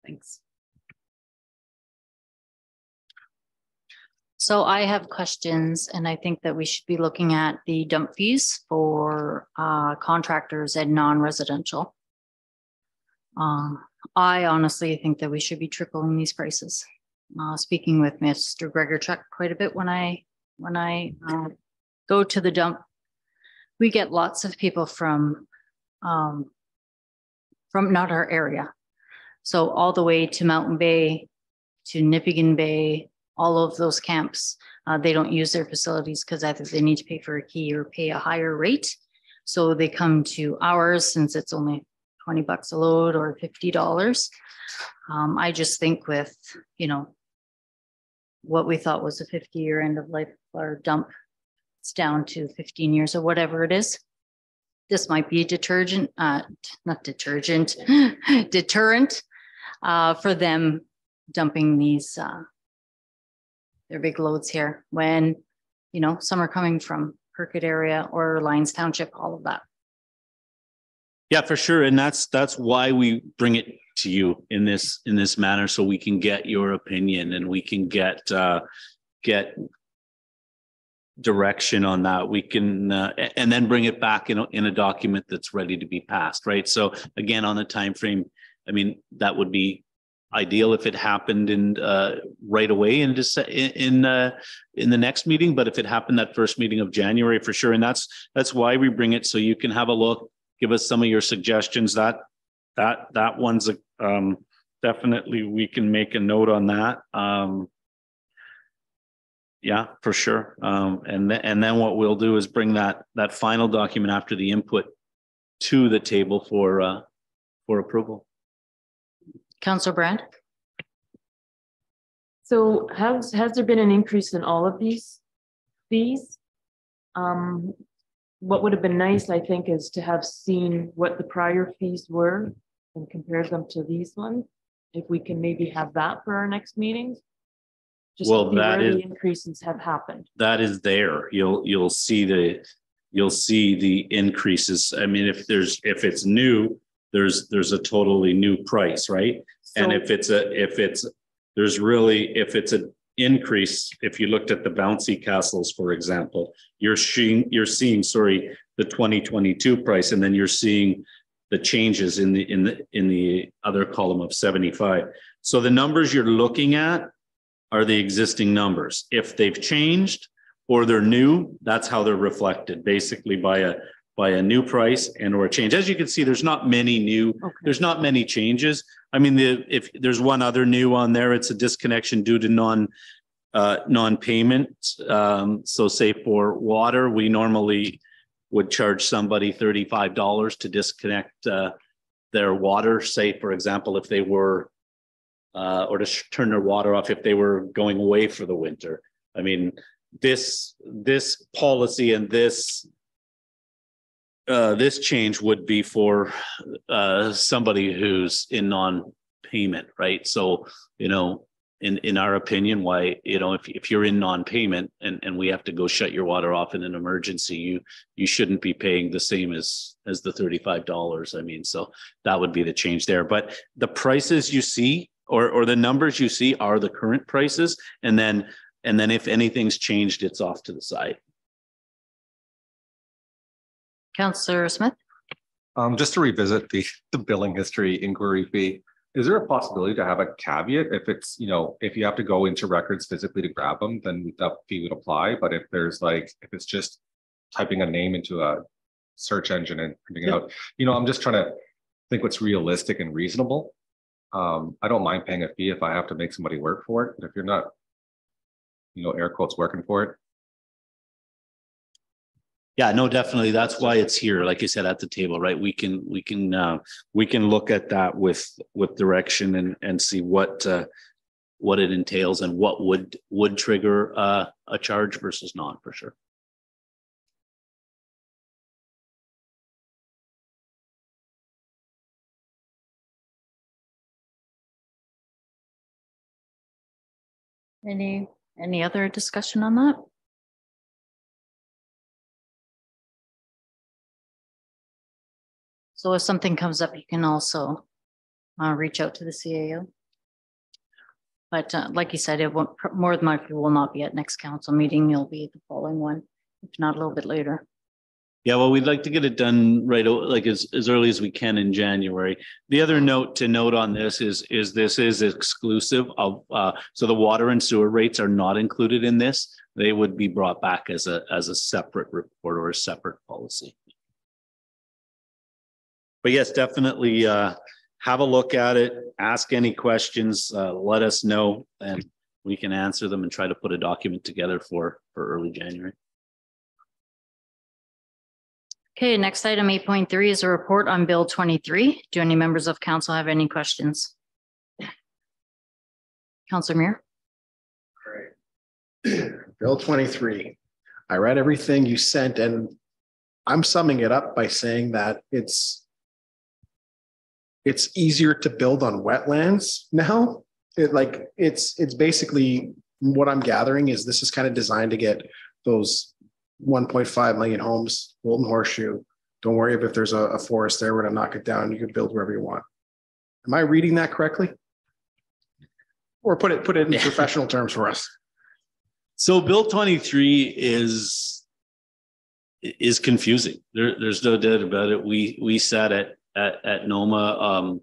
Thanks. So I have questions, and I think that we should be looking at the dump fees for contractors and non-residential. I honestly think that we should be tripling these prices. Speaking with Mr. Gregorchuk quite a bit when I go to the dump, we get lots of people from not our area. So all the way to Mountain Bay, to Nipigon Bay, all of those camps, they don't use their facilities because either they need to pay for a key or pay a higher rate. So they come to ours since it's only $20 a load or $50. I just think with, what we thought was a 50-year end of life or dump, it's down to 15 years or whatever it is. This might be a deterrent for them dumping these their big loads here when some are coming from Kirkwood area or Lions Township, all of that. Yeah, for sure, and that's why we bring it to you in this manner, so we can get your opinion and we can get direction on that. We can and then bring it back in a document that's ready to be passed, right? So again, on the time frame, I mean, that would be ideal if it happened in right away in the next meeting. But if it happened that first meeting of January, for sure. And that's why we bring it, so you can have a look, give us some of your suggestions. That one's definitely, we can make a note on that. Yeah, for sure. And then what we'll do is bring that final document after the input to the table for approval. Councillor Brand. So has there been an increase in all of these fees? What would have been nice, I think, is to have seen what the prior fees were and compare them to these ones. If we can maybe have that for our next meetings. Just well, see that where is, the increases have happened. That is there. You'll see the increases. I mean, if it's new, there's a totally new price, right? So, and if it's an increase, if you looked at the bouncy castles, for example, you're seeing the 2022 price, and then you're seeing the changes in the other column of 75. So the numbers you're looking at are the existing numbers. If they've changed or they're new, that's how they're reflected, basically by a new price and or a change. As you can see, there's not many new, there's not many changes. I mean, if there's one other new on there, it's a disconnection due to non-payment. So say for water, we normally would charge somebody $35 to disconnect their water, say, for example, if they were, or to turn their water off if they were going away for the winter. I mean, this policy and this change would be for somebody who's in non-payment, right? So, you know, in our opinion, why, you know, if you're in non-payment and we have to go shut your water off in an emergency, you shouldn't be paying the same as the $35. I mean, so that would be the change there. But the prices you see or the numbers you see are the current prices, and then if anything's changed, it's off to the side. Councillor Smith. Just to revisit the billing history inquiry fee, is there a possibility to have a caveat if it's, you know, if you have to go into records physically to grab them, then that fee would apply. But if there's like, if it's just typing a name into a search engine and printing it out, you know, I'm just trying to think what's realistic and reasonable. I don't mind paying a fee if I have to make somebody work for it, but if you're not, you know, air quotes, working for it. Yeah, no, definitely. That's why it's here. Like I said, at the table, right? We can look at that with direction and see what it entails and what would trigger a charge versus not, for sure. Any other discussion on that? So if something comes up, you can also reach out to the CAO. But like you said, it won't, more than likely will not be at next council meeting. It'll be the following one, if not a little bit later. Yeah, well, we'd like to get it done right, like as early as we can in January. The other note to note on this is this is exclusive of, so the water and sewer rates are not included in this. They would be brought back as a separate report or a separate policy. But yes, definitely have a look at it, ask any questions, let us know, and we can answer them and try to put a document together for early January. Okay, next item 8.3 is a report on Bill 23. Do any members of council have any questions? Councillor Muir. All right. Bill 23. I read everything you sent and I'm summing it up by saying that it's easier to build on wetlands now. It's basically what I'm gathering is this is kind of designed to get those 1.5 million homes, Golden Horseshoe. Don't worry if there's a forest there, we're gonna knock it down. You can build wherever you want. Am I reading that correctly? Or put it in professional terms for us. So Bill 23 is confusing. There's no doubt about it. We sat at NOMA,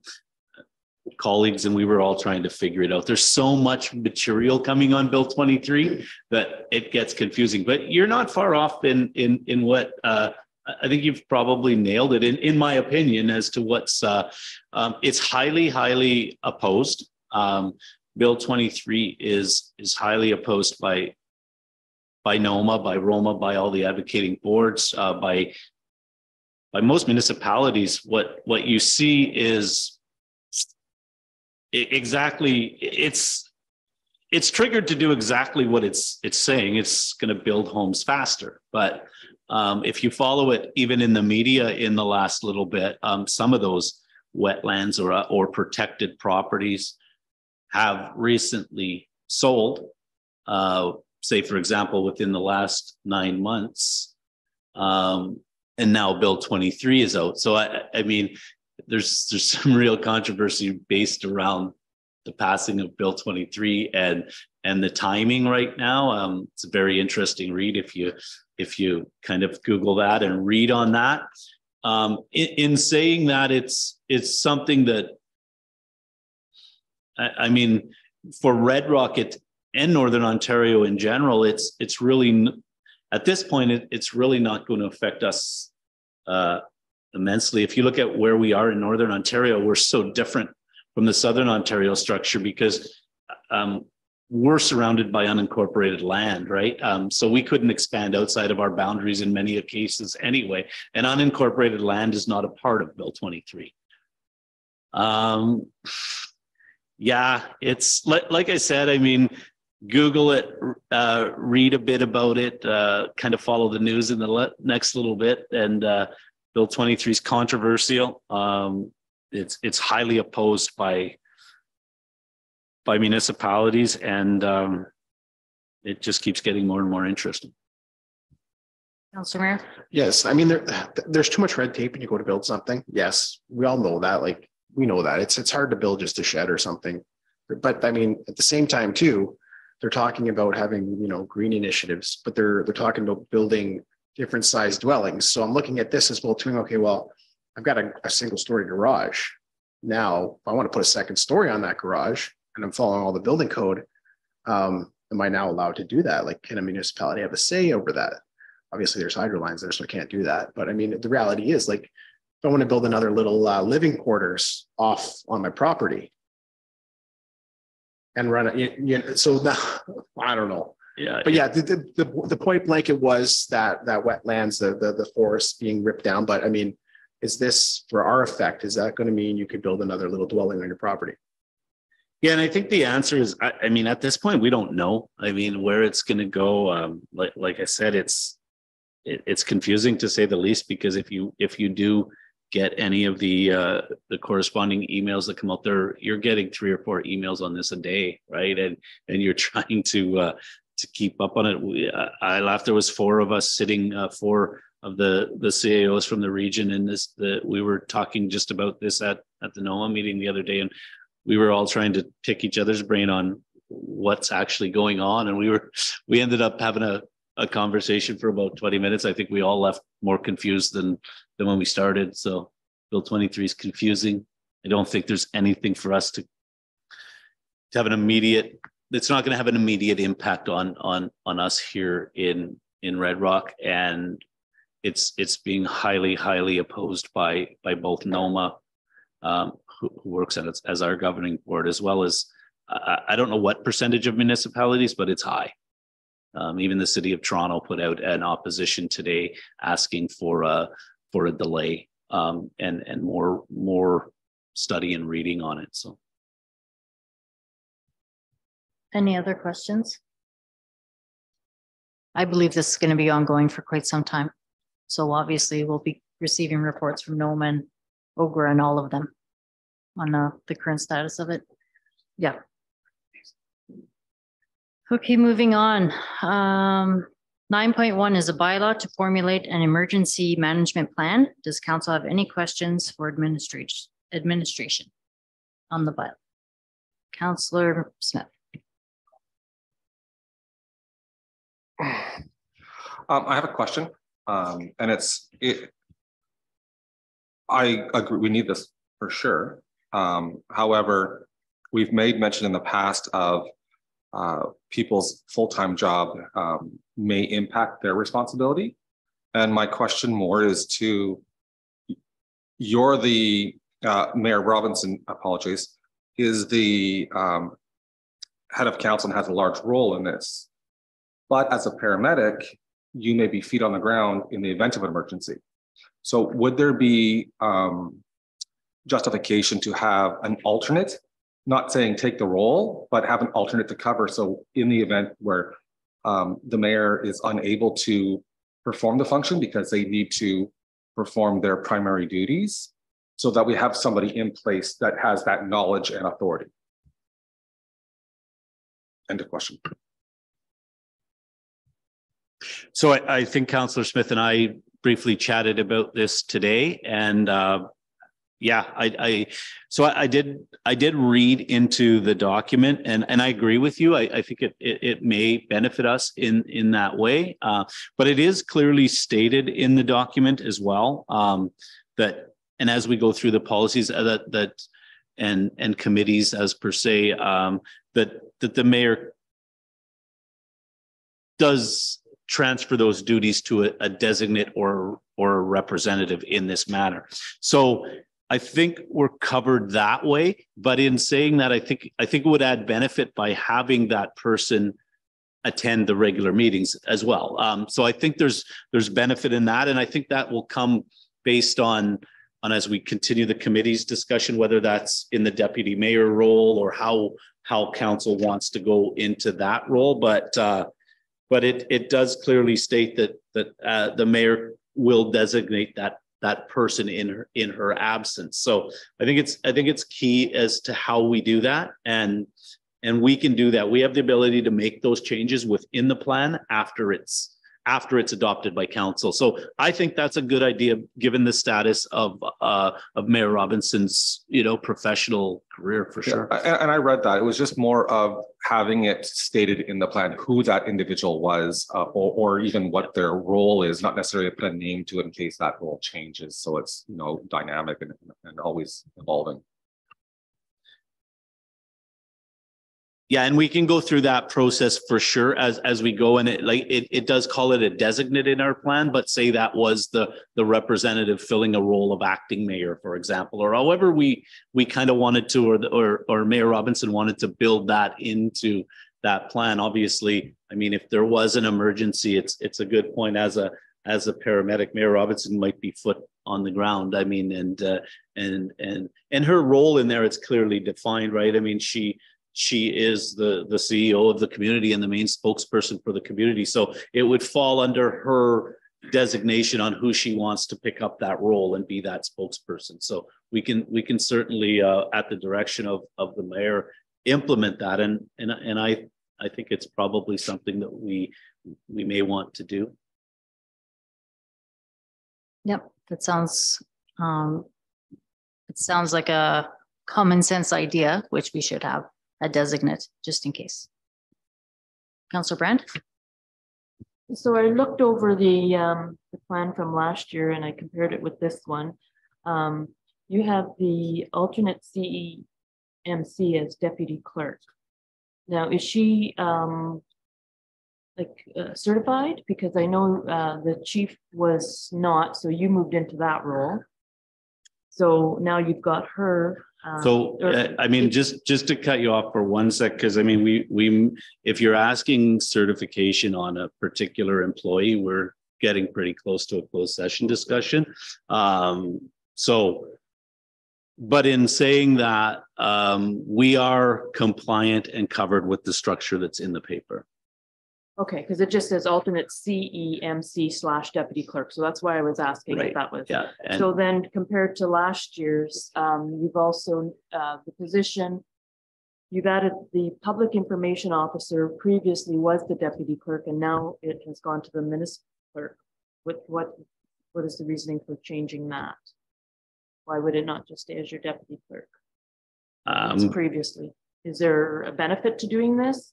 colleagues, and we were all trying to figure it out. There's so much material coming on Bill 23 that it gets confusing, but you're not far off in what I think you've probably nailed it in my opinion as to what's it's highly opposed. Bill 23 is highly opposed by NOMA, by ROMA, by all the advocating boards, by most municipalities. What you see is exactly, it's triggered to do exactly what it's saying. It's going to build homes faster. But if you follow it, even in the media in the last little bit, some of those wetlands or protected properties have recently sold, say, for example, within the last 9 months. And now Bill 23 is out. So, I mean, there's some real controversy based around the passing of Bill 23 and the timing right now. It's a very interesting read if you kind of Google that and read on that. In saying that, it's something that I mean, for Red Rock, and Northern Ontario in general, it's really, at this point, it's really not going to affect us immensely. If you look at where we are in Northern Ontario, we're so different from the Southern Ontario structure because we're surrounded by unincorporated land, right? So we couldn't expand outside of our boundaries in many cases anyway. And unincorporated land is not a part of Bill 23. Yeah, it's like I said, I mean, Google it, read a bit about it, kind of follow the news in the next little bit. And Bill 23 is controversial. It's highly opposed by municipalities, and it just keeps getting more and more interesting. Councilor Mayor. Yes, I mean, there's too much red tape when you go to build something. Yes, we all know that. Like, we know that it's hard to build just a shed or something. But I mean, at the same time too, they're talking about having, you know, green initiatives, but they're talking about building different size dwellings. So I'm looking at this as well too. Okay, well, I've got a single story garage. Now, if I want to put a second story on that garage and I'm following all the building code, am I now allowed to do that? Like, can a municipality have a say over that? Obviously there's hydro lines there, so I can't do that. But I mean, the reality is, like, if I want to build another little living quarters off on my property and run it, you know, so now, I don't know. Yeah. But yeah, the point blanket was that wetlands, the forest being ripped down. But I mean, is this for our effect? Is that going to mean you could build another little dwelling on your property? Yeah, and I think the answer is, I mean, at this point, we don't know. I mean, where it's going to go. Like I said, it's confusing to say the least, because if you do get any of the corresponding emails that come out there, you're getting 3 or 4 emails on this a day, right? And you're trying to keep up on it. I laughed. There was 4 of us sitting, 4 of the CAOs from the region, and we were talking just about this at the NOAA meeting the other day, and we were all trying to pick each other's brain on what's actually going on, and we ended up having a conversation for about 20 minutes. I think we all left more confused than when we started. So Bill 23 is confusing. I don't think there's anything for us to have an immediate. It's not going to have an immediate impact on us here in Red Rock, and it's being highly opposed by both NOMA, who works as our governing board, as well as I don't know what percentage of municipalities, but it's high. Even the city of Toronto put out an opposition today asking for a delay and more study and reading on it. So, Any other questions? I believe this is going to be ongoing for quite some time. So obviously we'll be receiving reports from NOMA and OGRA and all of them on the current status of it. Yeah. Okay, moving on. 9.1 is a bylaw to formulate an emergency management plan. Does council have any questions for administration on the bylaw? Councillor Smith. I have a question, and I agree, we need this for sure. However, we've made mention in the past of people's full-time job may impact their responsibility. And my question more is to, you're the Mayor Robinson, apologies, is the head of council and has a large role in this. But as a paramedic, you may be feet on the ground in the event of an emergency. So would there be justification to have an alternate, not saying take the role, but have an alternate to cover? So in the event where the mayor is unable to perform the function because they need to perform their primary duties, so that we have somebody in place that has that knowledge and authority. End of question. So I think Councillor Smith and I briefly chatted about this today, and yeah, I did read into the document, and I agree with you. I think it may benefit us in that way, but it is clearly stated in the document as well that, and as we go through the policies and committees as per se, that the mayor transfer those duties to a designate or a representative in this manner. So I think we're covered that way, but in saying that, I think it would add benefit by having that person attend the regular meetings as well. So I think there's benefit in that, and I think that will come based on as we continue the committee's discussion, whether that's in the deputy mayor role or how council wants to go into that role. But it does clearly state that the mayor will designate that person in her absence. So I think it's key as to how we do that, and we can do that. We have the ability to make those changes within the plan after it's adopted by council. So I think that's a good idea given the status of Mayor Robinson's professional career for sure. Yeah, and I read that. It was just more of having it stated in the plan who that individual was, or even what their role is, not necessarily put a name to it in case that role changes. So it's dynamic and always evolving. Yeah, and we can go through that process for sure as we go, and it does call it a designate in our plan, but say that was the representative filling a role of acting mayor, for example, or however we kind of wanted to, or Mayor Robinson wanted to build that into that plan. Obviously, I mean, if there was an emergency, it's a good point. As a paramedic, Mayor Robinson might be foot on the ground. I mean, and her role in there, it's clearly defined, right? I mean, she is the CEO of the community and the main spokesperson for the community. So it would fall under her designation on who she wants to pick up that role and be that spokesperson. So we can certainly, at the direction of the mayor, implement that. And I think it's probably something that we may want to do. Yep, that sounds, it sounds like a common sense idea, which we should have a designate just in case. Councillor Brand. So I looked over the plan from last year and I compared it with this one. You have the alternate CEMC as deputy clerk. Now, is she certified? Because I know the chief was not, so you moved into that role. So now you've got her. I mean, just to cut you off for 1 sec, because I mean, we if you're asking certification on a particular employee, we're getting pretty close to a closed session discussion. But in saying that, we are compliant and covered with the structure that's in the paper. Okay, because it just says alternate CEMC / deputy clerk. So that's why I was asking if that was. Yeah. So then compared to last year's, you've also, the position, you've added the public information officer previously was the deputy clerk, and now it has gone to the municipal clerk. What is the reasoning for changing that? Why would it not just stay as your deputy clerk? As previously, is there a benefit to doing this?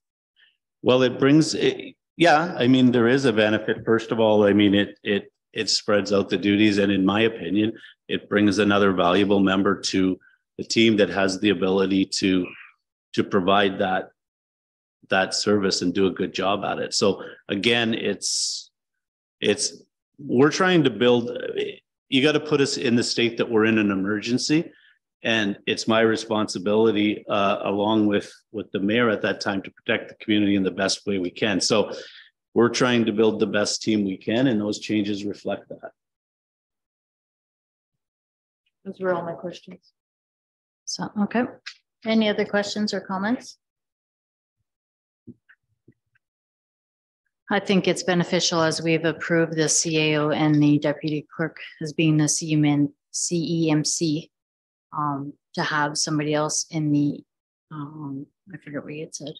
Well, it brings it, yeah, I mean, there is a benefit. First of all, I mean, it spreads out the duties, and in my opinion, it brings another valuable member to the team that has the ability to provide that service and do a good job at it. So again, we're trying to build, you got to put us in the state that we're in an emergency. And it's my responsibility, along with the mayor at that time, to protect the community in the best way we can. So we're trying to build the best team we can, and those changes reflect that. Those were all my questions. So, okay. Any other questions or comments? I think it's beneficial, as we've approved the CAO and the deputy clerk as being the CEMC. To have somebody else in the, I forget what you had said,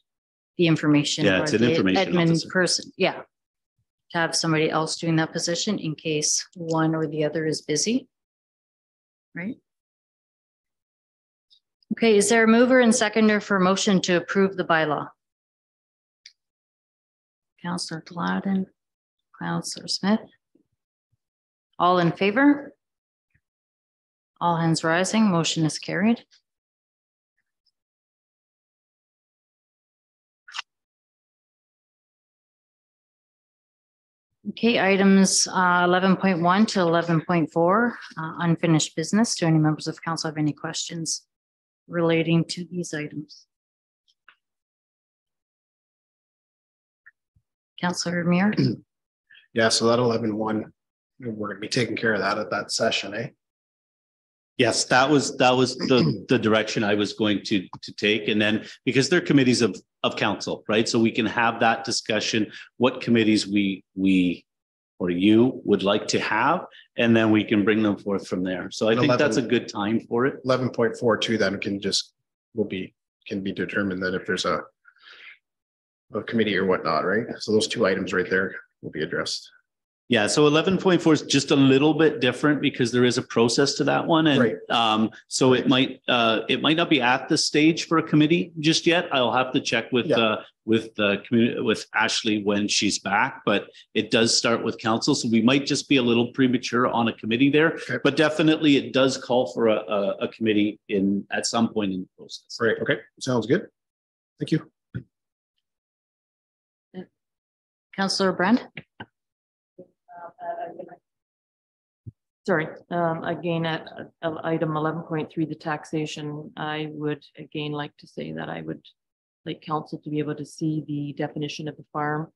the information. Yeah, it's an information admin officer. person. Yeah. To have somebody else doing that position in case one or the other is busy. Right. Okay, is there a mover and seconder for motion to approve the bylaw? Councillor Gladden, Councillor Smith. All in favor? All hands rising, motion is carried. Okay, items 11.1 to 11.4, unfinished business. Do any members of council have any questions relating to these items? Councillor Mir? Yeah, so that 11.1, we're gonna be taking care of that at that session, eh? Yes, that was the direction I was going to take. And then because they're committees of council, right? So we can have that discussion, what committees we or you would like to have, and then we can bring them forth from there. So I think that's a good time for it. 11.42 then can be determined that if there's a committee or whatnot, right? So those two items right there will be addressed. Yeah, so 11.4 is just a little bit different because there is a process to that one. And Right. So it might not be at the stage for a committee just yet. I'll have to check with the community, with Ashley when she's back, but it does start with council. So we might just be a little premature on a committee there, Okay. but definitely it does call for a committee at some point in the process. Right, okay, sounds good. Thank you. Councillor Brand? Sorry, again, at item 11.3, the taxation, I would again like to say that I would like council to be able to see the definition of the farm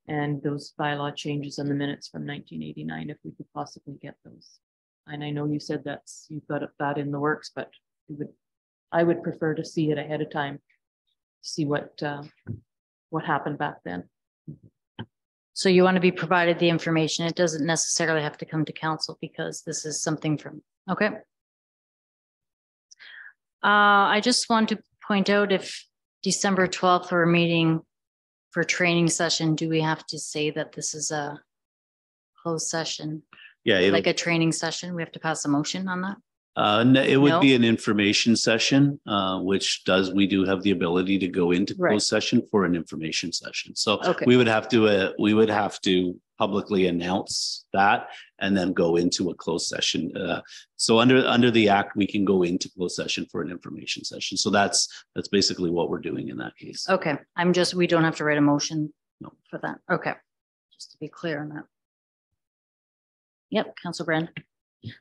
and those bylaw changes in the minutes from 1989, if we could possibly get those. And I know you said you've got that in the works, but I would prefer to see it ahead of time, see what happened back then. So you want to be provided the information. It doesn't necessarily have to come to council because this is something from, okay. I just want to point out if December 12th we're meeting for training session, do we have to say that this is a closed session? Yeah, Like a training session? We have to pass a motion on that? No, it would No? be an information session, which we do have the ability to go into Right. closed session for an information session. So Okay. we would have to publicly announce that and then go into a closed session. So under the act, we can go into closed session for an information session. So that's basically what we're doing in that case. Okay, we don't have to write a motion for that. Okay, just to be clear on that. Yep, Councillor Brand.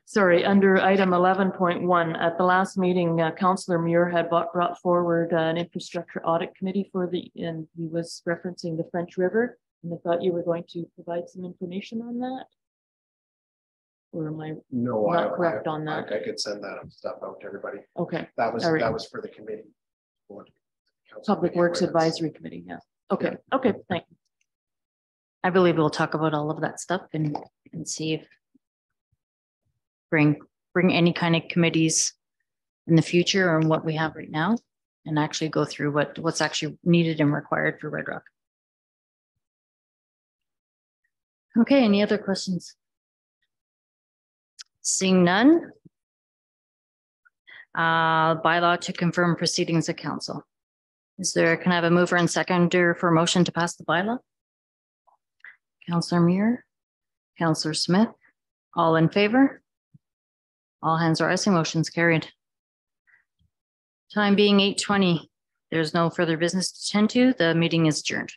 Sorry, under item 11.1, at the last meeting, Councillor Muir had brought forward an infrastructure audit committee and he was referencing the French River. And I thought you were going to provide some information on that. Or am I No, not correct on that? I could send that stuff out to everybody. Okay, That was All right. for the committee. Public Works Advisory Committee, yeah. Okay, okay, thank you. I believe we'll talk about all of that stuff and see if bring any kind of committees in the future and what we have right now and actually go through what's actually needed and required for Red Rock. Okay, any other questions? Seeing none. Bylaw to confirm proceedings of council. Can I have a mover and seconder for a motion to pass the bylaw? Councillor Muir, Councillor Smith, all in favor? All hands rising, motion's carried. Time being 8:20. There's no further business to tend to. The meeting is adjourned.